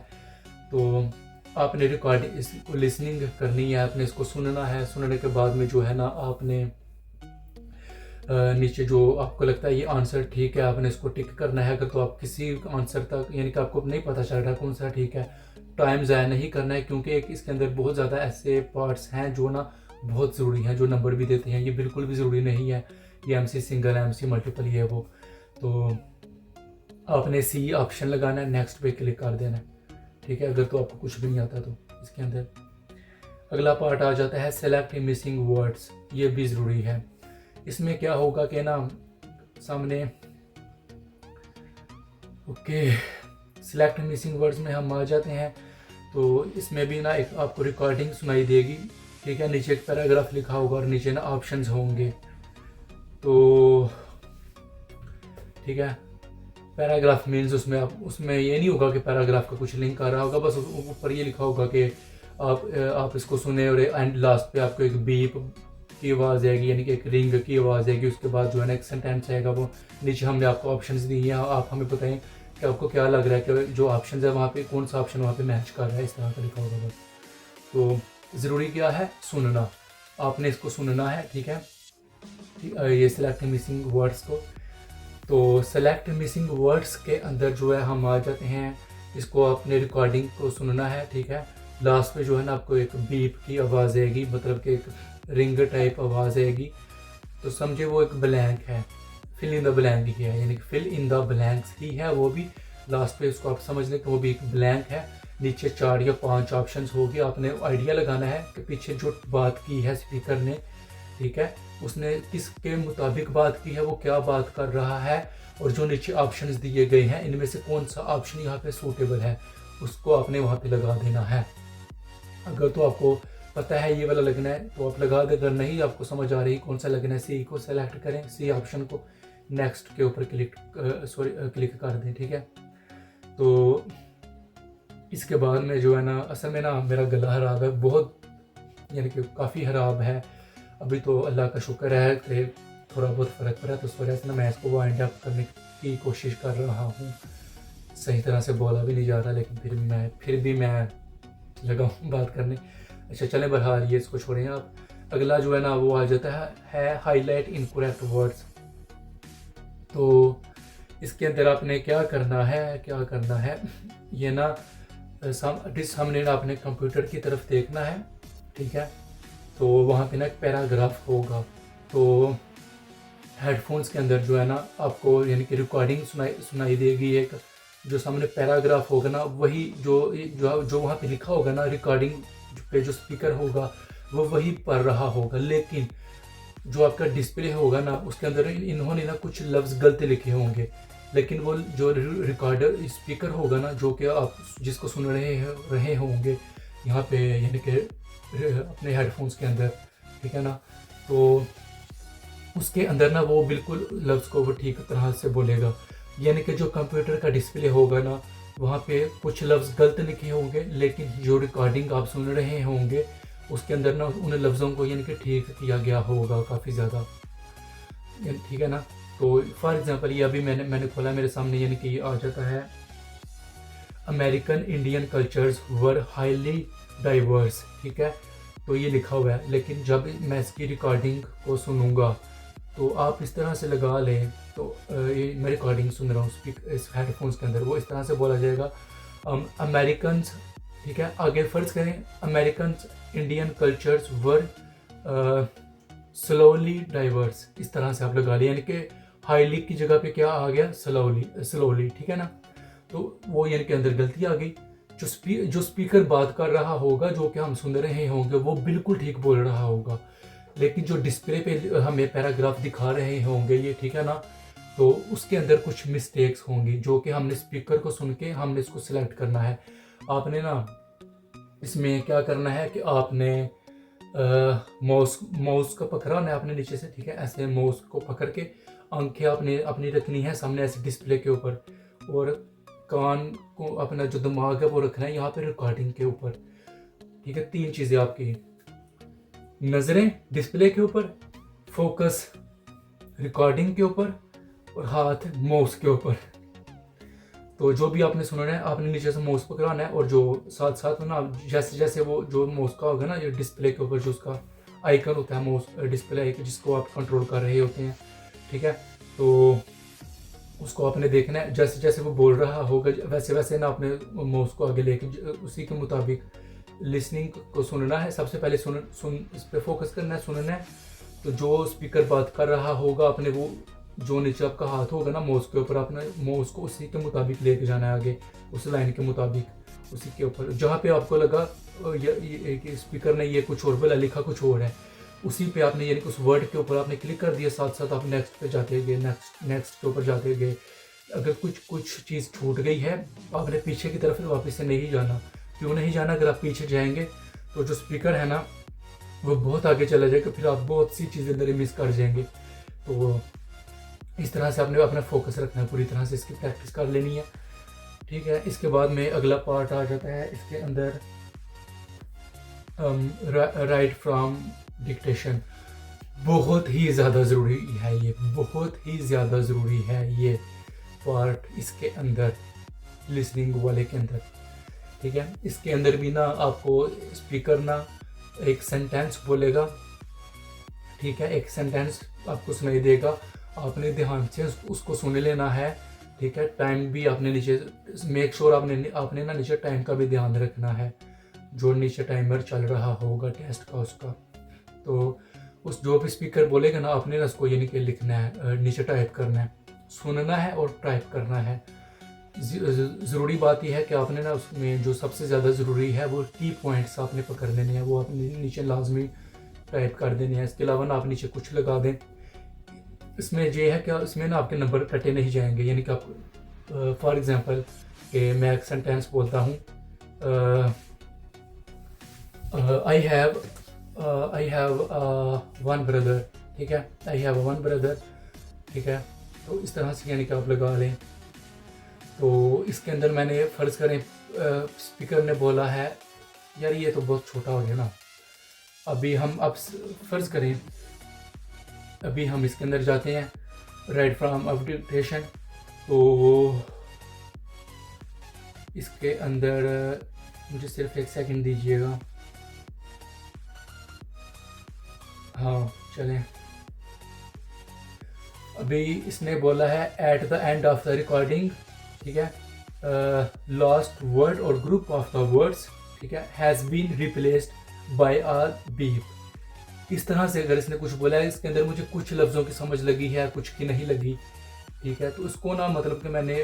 तो आपने रिकॉर्डिंग इसको लिसनिंग करनी है, आपने इसको सुनना है। सुनने के बाद में जो है ना आपने नीचे जो आपको लगता है ये आंसर ठीक है, आपने इसको टिक करना है। अगर तो आप किसी आंसर तक यानी कि आपको नहीं पता चल रहा कौन सा ठीक है, टाइम ज़ाया नहीं करना है, क्योंकि एक इसके अंदर बहुत ज़्यादा ऐसे पार्ट्स हैं जो ना बहुत ज़रूरी हैं, जो नंबर भी देते हैं। ये बिल्कुल भी ज़रूरी नहीं है ये MC सिंगल है, MC मल्टीपल ये वो। तो आपने C ऑप्शन लगाना है, नेक्स्ट पे क्लिक कर देना है, ठीक है, अगर तो आपको कुछ भी नहीं आता तो इसके अंदर। अगला पार्ट आ जाता है सेलेक्ट मिसिंग वर्ड्स। ये भी ज़रूरी है। इसमें क्या होगा कि ना सामने ओके सिलेक्ट मिसिंग वर्ड्स में हम आ जाते हैं। तो इसमें भी ना एक आपको रिकॉर्डिंग सुनाई देगी, ठीक है, नीचे एक पैराग्राफ लिखा होगा और नीचे ना ऑप्शंस होंगे। तो ठीक है, पैराग्राफ मीन्स उसमें ये नहीं होगा कि पैराग्राफ का कुछ लिंक आ रहा होगा, बस ऊपर ये लिखा होगा कि आप इसको सुने और एंड लास्ट पे आपको एक बीप की आवाज़ आएगी, यानी कि एक रिंग की आवाज़ आएगी। उसके बाद जो है ना एक सेंटेंस आएगा, वो नीचे हमने आपको ऑप्शंस दिए हैं, आप हमें बताएं कि आपको क्या लग रहा है कि जो ऑप्शन है वहाँ पे कौन सा ऑप्शन वहाँ पे मैच कर रहा है, इस तरह का लिखा होगा बस। तो ज़रूरी क्या है, सुनना, आपने इसको सुनना है, ठीक है। ये सिलेक्ट मिसिंग वर्ड्स को, तो सेलेक्ट मिसिंग वर्ड्स के अंदर जो है हम आ जाते हैं, इसको आपने रिकॉर्डिंग को सुनना है, ठीक है। लास्ट पे जो है ना आपको एक बीप की आवाज़ आएगी, मतलब कि एक रिंग टाइप आवाज़ आएगी। तो समझे वो एक ब्लैंक है, फिल इन द ब्लैंक ही है, यानी कि फिल इन द ब्लैंक्स ही है वो भी। लास्ट पे उसको आप समझ लें कि वो भी एक ब्लैंक है। नीचे 4 या 5 ऑप्शंस होगी, आपने आइडिया लगाना है कि पीछे जो बात की है स्पीकर ने, ठीक है, उसने किसके मुताबिक बात की है, वो क्या बात कर रहा है, और जो नीचे ऑप्शंस दिए गए हैं इनमें से कौन सा ऑप्शन यहाँ पे सूटेबल है, उसको आपने वहाँ पे लगा देना है। अगर तो आपको पता है ये वाला लगना है तो आप लगा दे, अगर नहीं आपको समझ आ रही कौन सा लगना है, C को सेलेक्ट करें, C ऑप्शन को, नेक्स्ट के ऊपर क्लिक कर दें, ठीक है। तो इसके बाद में जो है ना असल में ना मेरा गला खराब है बहुत, यानी कि काफ़ी खराब है। अभी तो अल्लाह का शुक्र है कि थोड़ा बहुत फ़र्क पड़ा, तो उस वजह से ना मैं इसको वाइंड अप करने की कोशिश कर रहा हूँ। सही तरह से बोला भी नहीं जा रहा, लेकिन फिर भी मैं लगा हूँ बात करने। अच्छा चलें, बहरहाल ये इसको छोड़ें आप। अगला जो है ना वो आ जाता है हाईलाइट इनकरेक्ट वर्ड्स। तो इसके अंदर आपने क्या करना है, ये ना हमने ना अपने कंप्यूटर की तरफ देखना है, ठीक है। तो वहाँ पे ना एक पैराग्राफ होगा, तो हेडफोन्स के अंदर जो है ना आपको यानी कि रिकॉर्डिंग सुनाई देगी। एक जो सामने पैराग्राफ होगा ना, वही जो वहाँ पे लिखा होगा ना, रिकॉर्डिंग पे जो स्पीकर होगा वो वही पढ़ रहा होगा, लेकिन जो आपका डिस्प्ले होगा ना उसके अंदर इन्होंने ना कुछ लफ्ज़ गलत लिखे होंगे, लेकिन वो जो रिकॉर्डर स्पीकर होगा ना, जो कि आप जिसको सुन रहे होंगे यहाँ पे यानी कि अपने हेडफोन्स के अंदर, ठीक है ना, तो उसके अंदर ना वो बिल्कुल लफ्ज़ को वो ठीक तरह से बोलेगा। यानी कि जो कंप्यूटर का डिस्प्ले होगा ना वहाँ पे कुछ लफ्ज़ गलत लिखे होंगे, लेकिन जो रिकॉर्डिंग आप सुन रहे होंगे उसके अंदर ना उन लफ्ज़ों को यानी कि ठीक किया गया होगा काफ़ी ज़्यादा, ठीक है ना। तो फॉर एग्ज़ाम्पल ये अभी मैंने खोला मेरे सामने, यानी कि ये आ जाता है अमेरिकन इंडियन कल्चर्स वर हाईली डाइवर्स, ठीक है, तो ये लिखा हुआ है। लेकिन जब मैं इसकी रिकॉर्डिंग को सुनूंगा तो आप इस तरह से लगा लें, तो ये मैं रिकॉर्डिंग सुन रहा हूँ इस हेडफोन्स के अंदर, वो इस तरह से बोला जाएगा अमेरिकन्स, ठीक है। आगे फ़र्ज़ करें अमेरिकन इंडियन कल्चर्स वर स्लोली डाइवर्स, इस तरह से आप लगा लें, यानी कि हाईली की जगह पे क्या आ गया, स्लोली, ठीक है ना। तो वो यानी कि अंदर गलती आ गई। जो स्पीकर बात कर रहा होगा, जो कि हम सुन रहे होंगे, वो बिल्कुल ठीक बोल रहा होगा, लेकिन जो डिस्प्ले पे हमें पैराग्राफ दिखा रहे होंगे ये, ठीक है ना, तो उसके अंदर कुछ मिस्टेक्स होंगी, जो कि हमने स्पीकर को सुन के हमने इसको सिलेक्ट करना है। आपने ना इसमें क्या करना है कि आपने माउस को पकड़ना है आपने नीचे से, ठीक है, ऐसे माउस को पकड़ के आंखें आपने अपनी रखनी है सामने ऐसे डिस्प्ले के ऊपर, और कान को, अपना जो दिमाग है वो रखना है यहाँ पे रिकॉर्डिंग के ऊपर। ठीक है, 3 चीज़ें आपकी, नज़रें डिस्प्ले के ऊपर, फोकस रिकॉर्डिंग के ऊपर, और हाथ माउस के ऊपर। तो जो भी आपने सुनना है आपने नीचे से माउस पकड़ाना है, और जो साथ साथ में ना जैसे जैसे वो जो माउस का होगा ना, ये डिस्प्ले के ऊपर जो उसका आइकन होता है, माउस डिस्प्ले आइकन जिसको आप कंट्रोल कर रहे होते हैं, ठीक है, तो उसको आपने देखना है। जैसे जैसे वो बोल रहा होगा वैसे वैसे ना अपने माउस को आगे लेके उसी के मुताबिक लिसनिंग को सुनना है। सबसे पहले सुन इस पर फोकस करना है, सुनना है। तो जो स्पीकर बात कर रहा होगा अपने वो जो नीचे आपका हाथ होगा ना माउस के ऊपर, अपने माउस को उसी के मुताबिक लेके जाना है आगे, उस लाइन के मुताबिक उसी के ऊपर। जहाँ पे आपको लगा ये स्पीकर ने ये कुछ और बोला, लिखा कुछ और है, उसी पे आपने यानी कि उस वर्ड के ऊपर आपने क्लिक कर दिया, साथ साथ आप नेक्स्ट पे जाते गए, नेक्स्ट के ऊपर जाते गए। अगर कुछ चीज़ छूट गई है आपने पीछे की तरफ वापस से नहीं जाना। क्यों नहीं जाना? अगर आप पीछे जाएंगे तो जो स्पीकर है ना वो बहुत आगे चला जाएगा, फिर आप बहुत सी चीज़ें अंदर मिस कर जाएंगे। तो इस तरह से आपने अपना फोकस रखना है, पूरी तरह से इसकी प्रैक्टिस कर लेनी है। ठीक है, इसके बाद में अगला पार्ट आ जाता है इसके अंदर राइट फ्रॉम डिक्टेशन। बहुत ही ज़्यादा ज़रूरी है ये, बहुत ही ज़्यादा ज़रूरी है ये पार्ट इसके अंदर, लिसनिंग वाले के अंदर। ठीक है, इसके अंदर भी ना आपको स्पीकर ना एक सेंटेंस बोलेगा, ठीक है, एक सेंटेंस आपको सुनाई देगा, आपने ध्यान से उसको सुन लेना है। ठीक है, टाइम भी आपने नीचे मेक श्योर आपने ना नीचे टाइम का भी ध्यान रखना है, जो नीचे टाइमर चल रहा होगा टेस्ट का उसका। तो उस जो भी स्पीकर बोलेगा ना आपने ना उसको यानी कि लिखना है, नीचे टाइप करना है, सुनना है और टाइप करना है। ज़रूरी बात यह है कि आपने ना उसमें जो सबसे ज़्यादा ज़रूरी है वो की पॉइंट्स आपने पकड़ लेने हैं, वो आपने नीचे लाजमी टाइप कर देने हैं। इसके अलावा ना आप नीचे कुछ लगा दें। इसमें ये है कि इसमें ना आपके नंबर कटे नहीं जाएंगे, यानी कि आप फॉर एग्जांपल कि मैं एक सेंटेंस बोलता हूँ, आई हैव वन ब्रदर, ठीक है, आई हैव वन ब्रदर, ठीक है, तो इस तरह से यानी कि आप लगा लें। तो इसके अंदर मैंने फ़र्ज़ करें स्पीकर ने बोला है, यार ये तो बहुत छोटा हो गया ना, अभी हम अब फ़र्ज़ करें अभी हम इसके अंदर जाते हैं राइट फ्रॉम अपडेटेशन। तो इसके अंदर मुझे सिर्फ 1 सेकंड दीजिएगा। हाँ चलें, अभी इसने बोला है at the end of the recording, ठीक है, लास्ट वर्ड और ग्रुप ऑफ द वर्ड्स, ठीक है, has been replaced by a beep. इस तरह से अगर इसने कुछ बोला है, इसके अंदर मुझे कुछ लफ्ज़ों की समझ लगी है, कुछ की नहीं लगी, ठीक है, तो उसको ना मतलब कि मैंने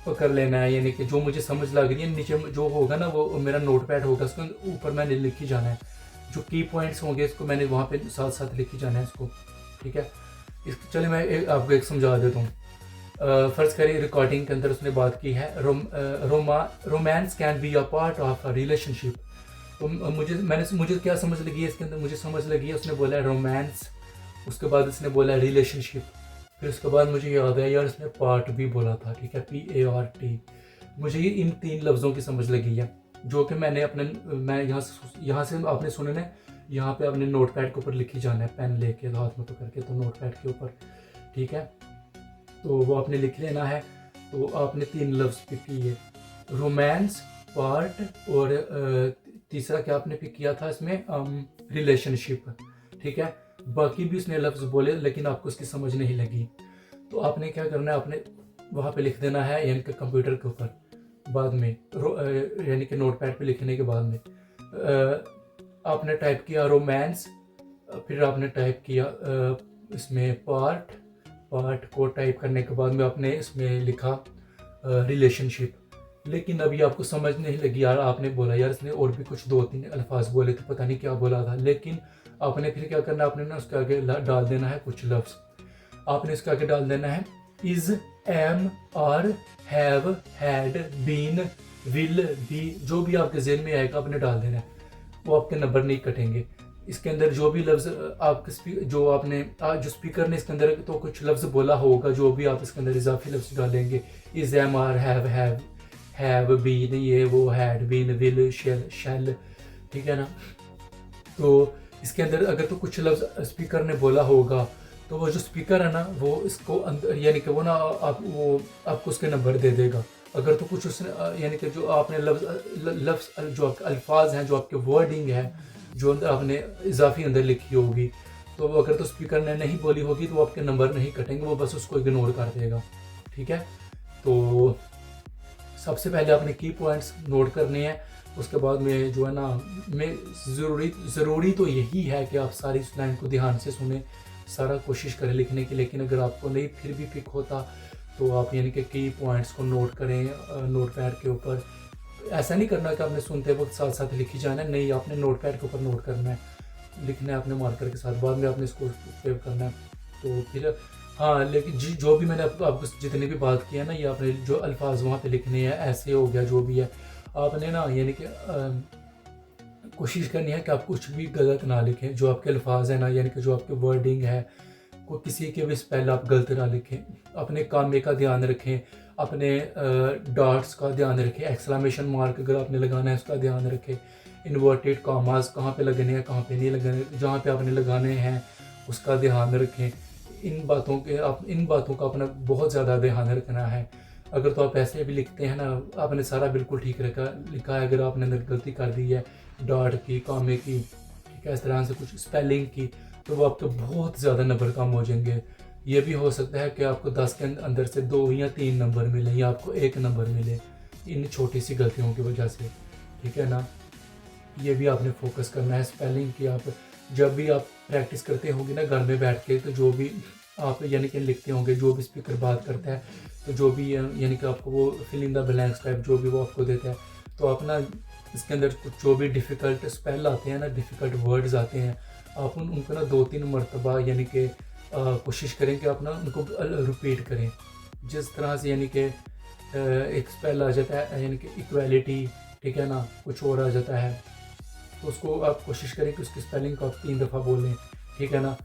पकड़ लेना है, यानी कि जो मुझे समझ लग रही है नीचे जो होगा ना वो मेरा नोट पैड होगा, उसके ऊपर मैंने लिखी जाना है, जो की पॉइंट्स होंगे इसको मैंने वहाँ पे साथ साथ लिखी जाना है इसको। ठीक है, चलिए मैं आपको एक समझा देता हूँ। फ़र्ज़ करें रिकॉर्डिंग के अंदर उसने बात की है romance can be a part of a relationship. तो मुझे क्या समझ लगी है इसके अंदर, मुझे समझ लगी है उसने बोला है रोमांस, उसके बाद उसने बोला है रिलेशनशिप, फिर उसके बाद मुझे याद है यार उसने पार्ट भी बोला था, ठीक है, PART। मुझे ये इन 3 लफ्ज़ों की समझ लगी है, जो कि मैं यहाँ से आपने सुनना है, यहाँ पे आपने नोट पैड के ऊपर लिखी जाना है, पेन लेके हाथ में पकड़ के, तो नोट पैड के ऊपर, ठीक है, तो वो आपने लिख लेना है। तो आपने 3 लफ्ज़ पिक किए, रोमांस, पार्ट और तीसरा क्या आपने पिक किया था इसमें, रिलेशनशिप, ठीक है। बाकी भी उसने लफ्ज़ बोले लेकिन आपको उसकी समझ नहीं लगी, तो आपने क्या करना है, आपने वहाँ पे लिख देना है, यानी कि कंप्यूटर के ऊपर बाद में, यानी कि नोट पैड पे लिखने के बाद में आपने टाइप किया रोमांस, फिर आपने टाइप किया इसमें पार्ट को टाइप करने के बाद में आपने इसमें लिखा रिलेशनशिप। लेकिन अभी आपको समझ नहीं लगी यार, आपने बोला यार इसने और भी कुछ 2-3 अल्फाज बोले थे, पता नहीं क्या बोला था, लेकिन आपने फिर क्या करना, आपने ना उसके आगे डाल देना है कुछ लफ्ज़, आपने इसके आगे डाल देना है is, am, are, have, had, been, will, be, जो भी आपके ज़हन में आएगा आपने डाल देना है, वो आपके नंबर नहीं कटेंगे। इसके अंदर जो भी लफ्ज़ आपके जो आपने जो स्पीकर ने इसके अंदर तो कुछ लफ्ज़ बोला होगा, जो भी आप इसके अंदर इजाफी लफ्ज़ डालेंगे, is, am, are, have been, ये वो, हैड बीन, विल, शैल, ठीक है ना। तो इसके अंदर अगर तो कुछ लफ्ज़ स्पीकर ने बोला होगा तो वो जो स्पीकर है ना वो इसको अंदर यानी कि वो ना वो आपको उसके नंबर दे देगा। अगर तो कुछ उसने यानी कि जो आपने लफ्ज़ जो आपके अल्फाज हैं, जो आपके वर्डिंग है, जो अंदर आपने इजाफी अंदर लिखी होगी, तो वो अगर तो स्पीकर ने नहीं बोली होगी तो वो आपके नंबर नहीं कटेंगे, वो बस उसको इग्नोर कर देगा, ठीक है। तो सबसे पहले आपने की पॉइंट्स नोट करने हैं। उसके बाद में जो है ना मैं ज़रूरी तो यही है कि आप सारी इस लाइन को ध्यान से सुने, सारा कोशिश करें लिखने की। लेकिन अगर आपको नहीं फिर भी पिक होता तो आप यानी कि की पॉइंट्स को नोट करें नोट पैड के ऊपर। ऐसा नहीं करना कि आपने सुनते वक्त साथ साथ लिखी जाना है, नहीं, आपने नोट पैड के ऊपर नोट करना है, लिखना है अपने मार्कर के साथ, बाद में आपने इसको सेव करना है। तो फिर हाँ, लेकिन जो भी मैंने आपको जितनी भी बात की है ना, ये आपने जो अल्फाज वहाँ पे लिखने हैं, ऐसे हो गया जो भी है, आपने ना यानी कि कोशिश करनी है कि आप कुछ भी गलत ना लिखें। जो आपके अल्फाज हैं ना, यानी कि जो आपके वर्डिंग है, को किसी के भी स्पेल आप गलत ना लिखें। अपने कामे का ध्यान रखें, अपने डॉट्स का ध्यान रखें, एक्सक्लेमेशन मार्क अगर आपने लगाना है उसका ध्यान रखें, इन्वर्टेड कॉमास कहाँ पे लगने हैं कहाँ पे नहीं लगने, जहाँ पे आपने लगाने हैं उसका ध्यान रखें। इन बातों का अपना बहुत ज़्यादा ध्यान रखना है। अगर तो आप ऐसे भी लिखते हैं ना, आपने सारा बिल्कुल ठीक लिखा है, अगर आपने अंदर गलती कर दी है डॉट की, कामे की, ठीक है, इस तरह से कुछ स्पेलिंग की, तो वो आपके बहुत ज़्यादा नंबर कम हो जाएंगे। ये भी हो सकता है कि आपको 10 के अंदर से 2 या 3 नंबर मिले, या आपको 1 नंबर मिले इन छोटी सी गलतियों की वजह से, ठीक है ना। ये भी आपने फोकस करना है स्पेलिंग की। आप जब भी आप प्रैक्टिस करते होंगे ना घर में बैठ के, तो जो भी आप यानी कि लिखते होंगे, जो भी स्पीकर बात करता है, तो जो भी यानी कि आपको वो fill in the blanks type जो भी वो आपको देता है, तो आप ना इसके अंदर जो भी डिफ़िकल्ट स्पेल आते हैं ना, डिफ़िकल्ट वर्ड्स आते हैं, आप उनको ना 2-3 मरतबा यानी कि कोशिश करें कि आप ना उनको रिपीट करें। जिस तरह से यानी कि एक स्पेल आ जाता है यानी कि इक्वालिटी, ठीक है ना, कुछ और आ जाता है, तो उसको आप कोशिश करें कि उसकी स्पेलिंग को आप 3 दफ़ा बोलें, ठीक है ना।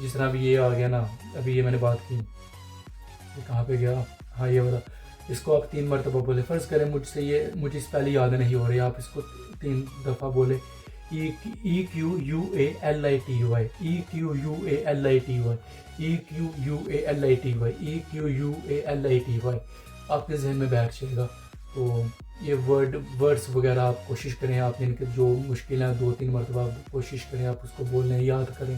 जिस तरह अभी ये आ गया ना, अभी ये मैंने बात की, ये कहाँ पे गया, हाँ ये वाला, इसको आप 3 मरतबा बोले। फ़र्ज़ करें मुझे स्पेलिंग याद नहीं हो रही, आप इसको 3 दफ़ा बोले, EQUALITY, आपके जहन में बैठ जाएगा। तो ये वर्ड्स वगैरह आप कोशिश करें, आप इनके जो मुश्किल हैं 2-3 मरतबा कोशिश करें आप उसको बोलने याद करें,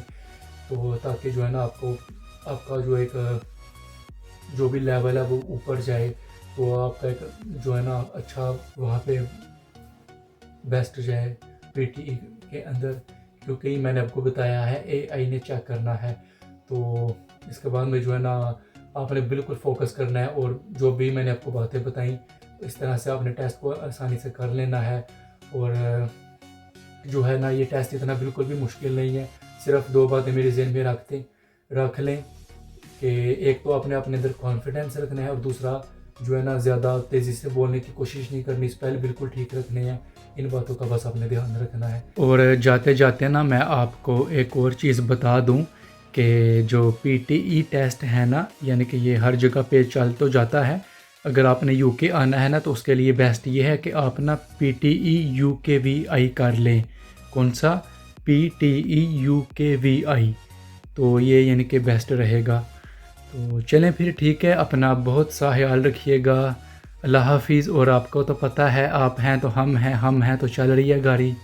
तो ताकि जो है ना आपका जो एक जो भी लेवल है वो ऊपर जाए, तो आपका एक जो है ना अच्छा वहाँ पे बेस्ट जाए पीटी के अंदर। क्योंकि मैंने आपको बताया है AI ने चेक करना है, तो इसके बाद में जो है ना आपने बिल्कुल फोकस करना है, और जो भी मैंने आपको बातें बताई इस तरह से आपने टेस्ट को आसानी से कर लेना है। और जो है ना ये टेस्ट इतना बिल्कुल भी मुश्किल नहीं है। सिर्फ 2 बातें मेरे जहन में रख लें कि एक तो आपने अपने अंदर कॉन्फिडेंस रखना है, और दूसरा जो है ना ज़्यादा तेज़ी से बोलने की कोशिश नहीं करनी, स्पेल बिल्कुल ठीक रखने हैं। इन बातों का बस आपने ध्यान रखना है। और जाते जाते ना मैं आपको एक और चीज़ बता दूं कि जो PTE टेस्ट है ना, यानी कि ये हर जगह पे चल तो जाता है। अगर आपने UK आना है ना, तो उसके लिए बेस्ट ये है कि आप ना PTE UKVI कर लें। कौन सा? PTE UKVI, तो ये यानी कि बेस्ट रहेगा। तो चलें फिर, ठीक है, अपना बहुत सा ख्याल रखिएगा। अल्लाह हाफिज़। और आपको तो पता है, आप हैं तो हम हैं, हम हैं तो चल रही है गाड़ी।